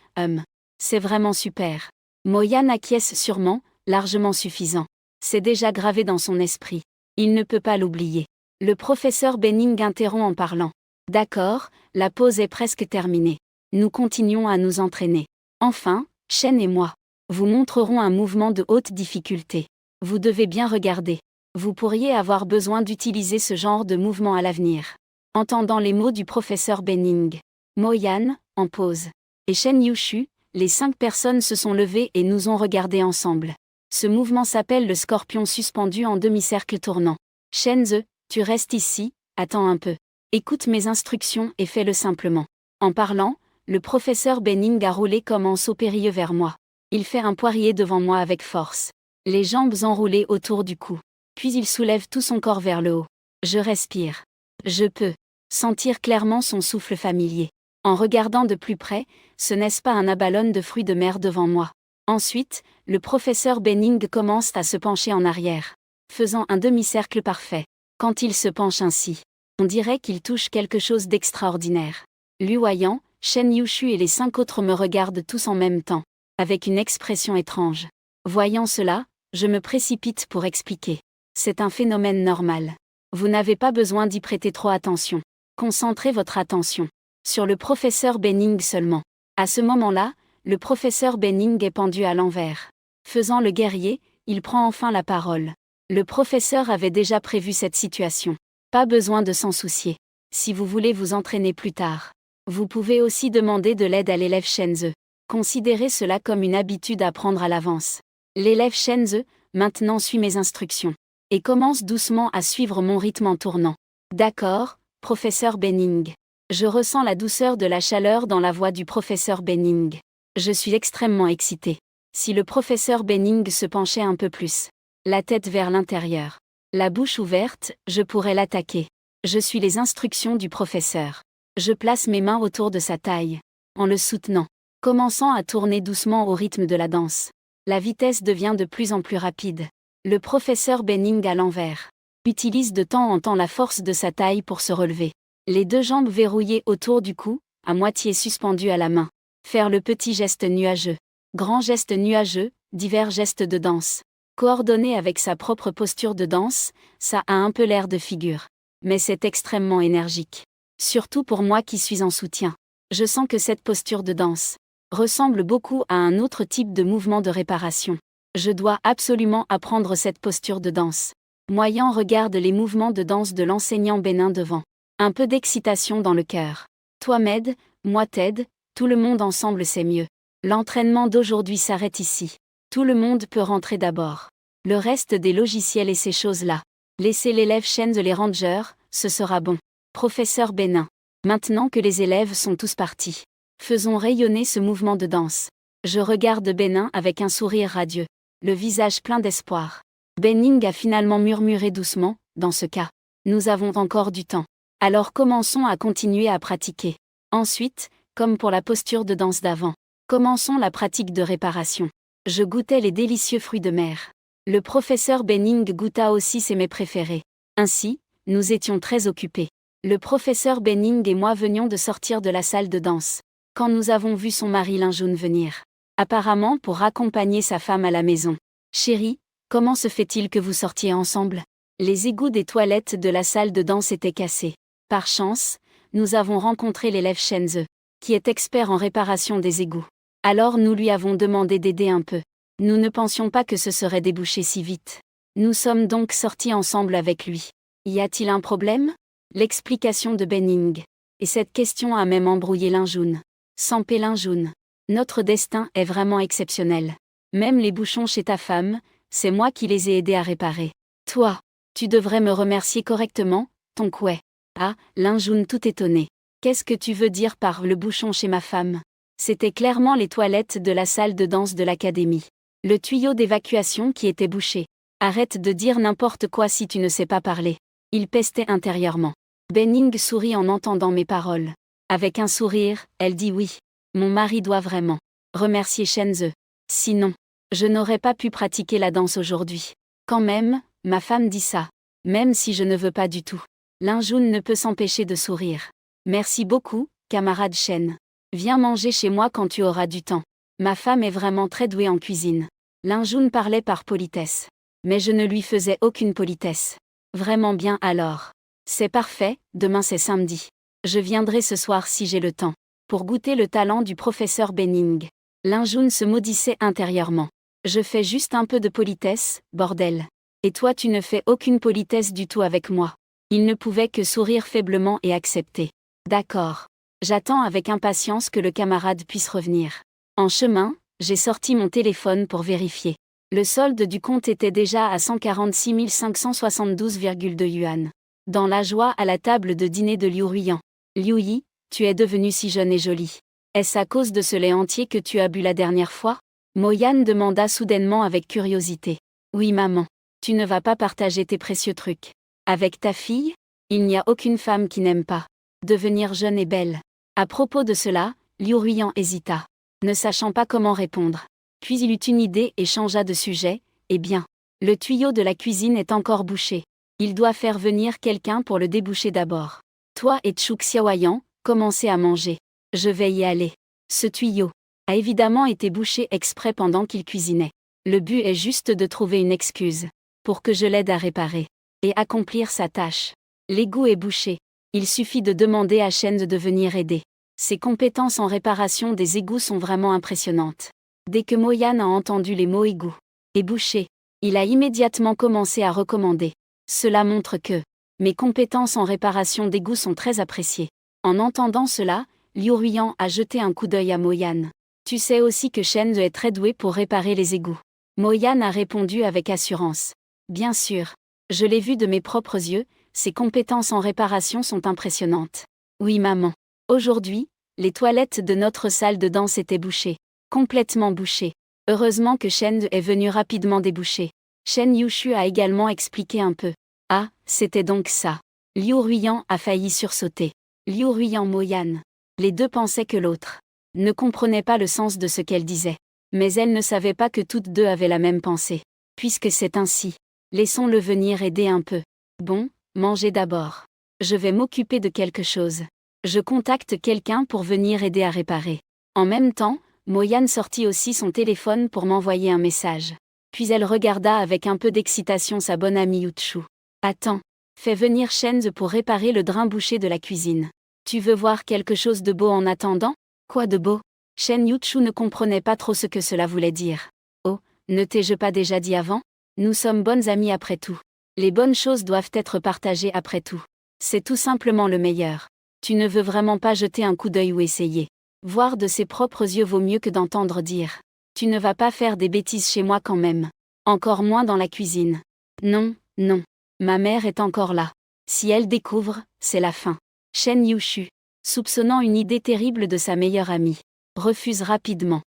c'est vraiment super. Mo-Yan acquiesce sûrement, largement suffisant. C'est déjà gravé dans son esprit. Il ne peut pas l'oublier. Le professeur Benning interrompt en parlant. D'accord, la pause est presque terminée. Nous continuons à nous entraîner. Enfin, Shen et moi vous montrerons un mouvement de haute difficulté. Vous devez bien regarder. Vous pourriez avoir besoin d'utiliser ce genre de mouvement à l'avenir. Entendant les mots du professeur Benning, Mo-Yan, en pause, et Shen Yushu, les 5 personnes se sont levées et nous ont regardés ensemble. Ce mouvement s'appelle le scorpion suspendu en demi-cercle tournant. Shenze, tu restes ici, attends un peu. Écoute mes instructions et fais-le simplement. En parlant, le professeur Benning a roulé comme en saut périlleux vers moi. Il fait un poirier devant moi avec force. Les jambes enroulées autour du cou. Puis il soulève tout son corps vers le haut. Je respire. Je peux sentir clairement son souffle familier. En regardant de plus près, ce n'est pas un abalone de fruits de mer devant moi. Ensuite, le professeur Benning commence à se pencher en arrière, faisant un demi-cercle parfait. Quand il se penche ainsi, on dirait qu'il touche quelque chose d'extraordinaire. Luoyang, Shen Yushu et les 5 autres me regardent tous en même temps, avec une expression étrange. Voyant cela, je me précipite pour expliquer. C'est un phénomène normal. Vous n'avez pas besoin d'y prêter trop attention. Concentrez votre attention sur le professeur Benning seulement. À ce moment-là, le professeur Benning est pendu à l'envers. Faisant le guerrier, il prend enfin la parole. Le professeur avait déjà prévu cette situation. Pas besoin de s'en soucier. Si vous voulez vous entraîner plus tard, vous pouvez aussi demander de l'aide à l'élève Shenze. Considérez cela comme une habitude à prendre à l'avance. L'élève Shenze, maintenant suit mes instructions. Et commence doucement à suivre mon rythme en tournant. D'accord, professeur Benning. Je ressens la douceur de la chaleur dans la voix du professeur Benning. Je suis extrêmement excité. Si le professeur Benning se penchait un peu plus, la tête vers l'intérieur, la bouche ouverte, je pourrais l'attaquer. Je suis les instructions du professeur. Je place mes mains autour de sa taille, en le soutenant, commençant à tourner doucement au rythme de la danse. La vitesse devient de plus en plus rapide. Le professeur Benning à l'envers utilise de temps en temps la force de sa taille pour se relever. Les 2 jambes verrouillées autour du cou, à moitié suspendues à la main. Faire le petit geste nuageux. Grand geste nuageux, divers gestes de danse. Coordonné avec sa propre posture de danse, ça a un peu l'air de figure. Mais c'est extrêmement énergique. Surtout pour moi qui suis en soutien. Je sens que cette posture de danse ressemble beaucoup à un autre type de mouvement de réparation. Je dois absolument apprendre cette posture de danse. Mo-Yan regarde les mouvements de danse de l'enseignant bénin devant. Un peu d'excitation dans le cœur. Toi m'aides, moi t'aide, tout le monde ensemble c'est mieux. L'entraînement d'aujourd'hui s'arrête ici. Tout le monde peut rentrer d'abord. Le reste des logiciels et ces choses-là. Laissez l'élève Shenze les rangers, ce sera bon. Professeur Bénin. Maintenant que les élèves sont tous partis, faisons rayonner ce mouvement de danse. Je regarde Bénin avec un sourire radieux, le visage plein d'espoir. Benning a finalement murmuré doucement, dans ce cas, nous avons encore du temps. Alors commençons à continuer à pratiquer. Ensuite, comme pour la posture de danse d'avant, commençons la pratique de réparation. Je goûtais les délicieux fruits de mer. Le professeur Benning goûta aussi ses mets préférés. Ainsi, nous étions très occupés. Le professeur Benning et moi venions de sortir de la salle de danse, quand nous avons vu son mari Linjun venir. Apparemment pour raccompagner sa femme à la maison. Chérie, comment se fait-il que vous sortiez ensemble? Les égouts des toilettes de la salle de danse étaient cassés. Par chance, nous avons rencontré l'élève Shenze, qui est expert en réparation des égouts. Alors nous lui avons demandé d'aider un peu. Nous ne pensions pas que ce serait débouché si vite. Nous sommes donc sortis ensemble avec lui. Y a-t-il un problème? L'explication de Benning. Et cette question a même embrouillé Linjun. Sans Linjun. Notre destin est vraiment exceptionnel. Même les bouchons chez ta femme, c'est moi qui les ai aidés à réparer. Toi, tu devrais me remercier correctement, ton couet. Ah, Linjun tout étonné. Qu'est-ce que tu veux dire par le bouchon chez ma femme? C'était clairement les toilettes de la salle de danse de l'académie. Le tuyau d'évacuation qui était bouché. Arrête de dire n'importe quoi si tu ne sais pas parler. Il pestait intérieurement. Benning sourit en entendant mes paroles. Avec un sourire, elle dit oui. Mon mari doit vraiment remercier Shenze. Sinon, je n'aurais pas pu pratiquer la danse aujourd'hui. Quand même, ma femme dit ça. Même si je ne veux pas du tout. Linjun ne peut s'empêcher de sourire. Merci beaucoup, camarade Shen. Viens manger chez moi quand tu auras du temps. Ma femme est vraiment très douée en cuisine. Linjun parlait par politesse. Mais je ne lui faisais aucune politesse. Vraiment bien alors. C'est parfait, demain c'est samedi. Je viendrai ce soir si j'ai le temps. Pour goûter le talent du professeur Benning. Linjun se maudissait intérieurement. Je fais juste un peu de politesse, bordel. Et toi tu ne fais aucune politesse du tout avec moi. Il ne pouvait que sourire faiblement et accepter. D'accord. J'attends avec impatience que le camarade puisse revenir. En chemin, j'ai sorti mon téléphone pour vérifier. Le solde du compte était déjà à 146 572,2 yuan. Dans la joie à la table de dîner de Liu Ruiyan. Liu Yi, tu es devenue si jeune et jolie. Est-ce à cause de ce lait entier que tu as bu la dernière fois? Mo-Yan demanda soudainement avec curiosité. Oui maman. Tu ne vas pas partager tes précieux trucs. Avec ta fille? Il n'y a aucune femme qui n'aime pas devenir jeune et belle. À propos de cela, Liu Ruiyan hésita, ne sachant pas comment répondre. Puis il eut une idée et changea de sujet. Eh bien, le tuyau de la cuisine est encore bouché. Il doit faire venir quelqu'un pour le déboucher d'abord. Toi et Chuk Xiaoyan, commencez à manger. Je vais y aller. Ce tuyau a évidemment été bouché exprès pendant qu'il cuisinait. Le but est juste de trouver une excuse pour que je l'aide à réparer et accomplir sa tâche. L'égout est bouché. Il suffit de demander à Shen de venir aider. Ses compétences en réparation des égouts sont vraiment impressionnantes. Dès que Mo-Yan a entendu les mots égout et bouché, il a immédiatement commencé à recommander. Cela montre que mes compétences en réparation d'égouts sont très appréciées. En entendant cela, Liu Ruiyan a jeté un coup d'œil à Mo-Yan. Tu sais aussi que Shen est très doué pour réparer les égouts. Mo-Yan a répondu avec assurance. Bien sûr. Je l'ai vu de mes propres yeux, ses compétences en réparation sont impressionnantes. Oui maman. Aujourd'hui, les toilettes de notre salle de danse étaient bouchées. Complètement bouchées. Heureusement que Shen est venu rapidement déboucher. Shen Yushu a également expliqué un peu. Ah, c'était donc ça. Liu Ruiyan a failli sursauter. Liu Ruiyan Mo-Yan. Les deux pensaient que l'autre ne comprenait pas le sens de ce qu'elle disait. Mais elle ne savait pas que toutes deux avaient la même pensée. Puisque c'est ainsi, laissons-le venir aider un peu. Bon, mangez d'abord. Je vais m'occuper de quelque chose. Je contacte quelqu'un pour venir aider à réparer. En même temps, Mo-Yan sortit aussi son téléphone pour m'envoyer un message. Puis elle regarda avec un peu d'excitation sa bonne amie Yuchu. Attends, fais venir Shen pour réparer le drain bouché de la cuisine. Tu veux voir quelque chose de beau en attendant? Quoi de beau? Shen Yuchu ne comprenait pas trop ce que cela voulait dire. Oh, ne t'ai-je pas déjà dit avant? Nous sommes bonnes amies après tout. Les bonnes choses doivent être partagées après tout. C'est tout simplement le meilleur. Tu ne veux vraiment pas jeter un coup d'œil ou essayer. Voir de ses propres yeux vaut mieux que d'entendre dire. Tu ne vas pas faire des bêtises chez moi quand même. Encore moins dans la cuisine. Non, non. Ma mère est encore là. Si elle découvre, c'est la fin. Shen Yushu, soupçonnant une idée terrible de sa meilleure amie, refuse rapidement.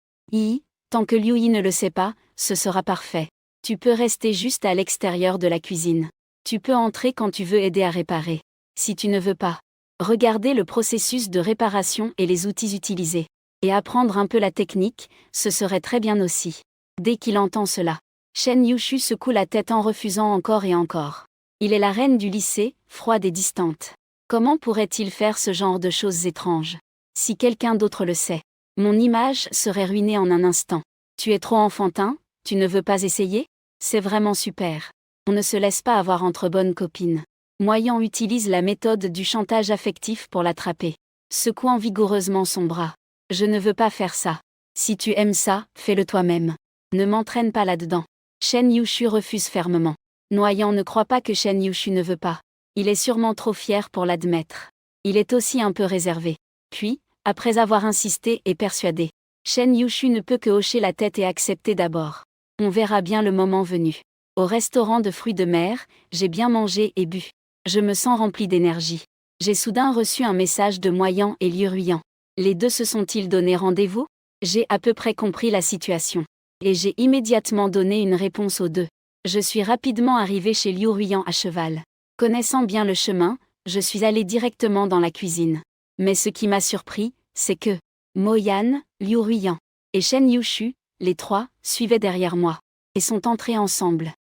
Tant que Liu Yi ne le sait pas, ce sera parfait. Tu peux rester juste à l'extérieur de la cuisine. Tu peux entrer quand tu veux aider à réparer. Si tu ne veux pas, regarder le processus de réparation et les outils utilisés. Et apprendre un peu la technique, ce serait très bien aussi. Dès qu'il entend cela, Shen Yushu secoue la tête en refusant encore et encore. Il est la reine du lycée, froide et distante. Comment pourrait-il faire ce genre de choses étranges? Si quelqu'un d'autre le sait, mon image serait ruinée en un instant. Tu es trop enfantin, tu ne veux pas essayer? C'est vraiment super. On ne se laisse pas avoir entre bonnes copines. Mo-Yan utilise la méthode du chantage affectif pour l'attraper, secouant vigoureusement son bras. Je ne veux pas faire ça. Si tu aimes ça, fais-le toi-même. Ne m'entraîne pas là-dedans. Shen Yushu refuse fermement. Mo-Yan ne croit pas que Shen Yushu ne veut pas. Il est sûrement trop fier pour l'admettre. Il est aussi un peu réservé. Puis, après avoir insisté et persuadé, Shen Yushu ne peut que hocher la tête et accepter d'abord. On verra bien le moment venu. Au restaurant de fruits de mer, j'ai bien mangé et bu. Je me sens rempli d'énergie. J'ai soudain reçu un message de Moyan et Liu Ruyan. Les deux se sont-ils donné rendez-vous? J'ai à peu près compris la situation. Et j'ai immédiatement donné une réponse aux deux. Je suis rapidement arrivé chez Liu Ruyan à cheval. Connaissant bien le chemin, je suis allé directement dans la cuisine. Mais ce qui m'a surpris, c'est que Moyan, Liu Ruyan et Shen Yushu, les trois, suivaient derrière moi. Et sont entrés ensemble.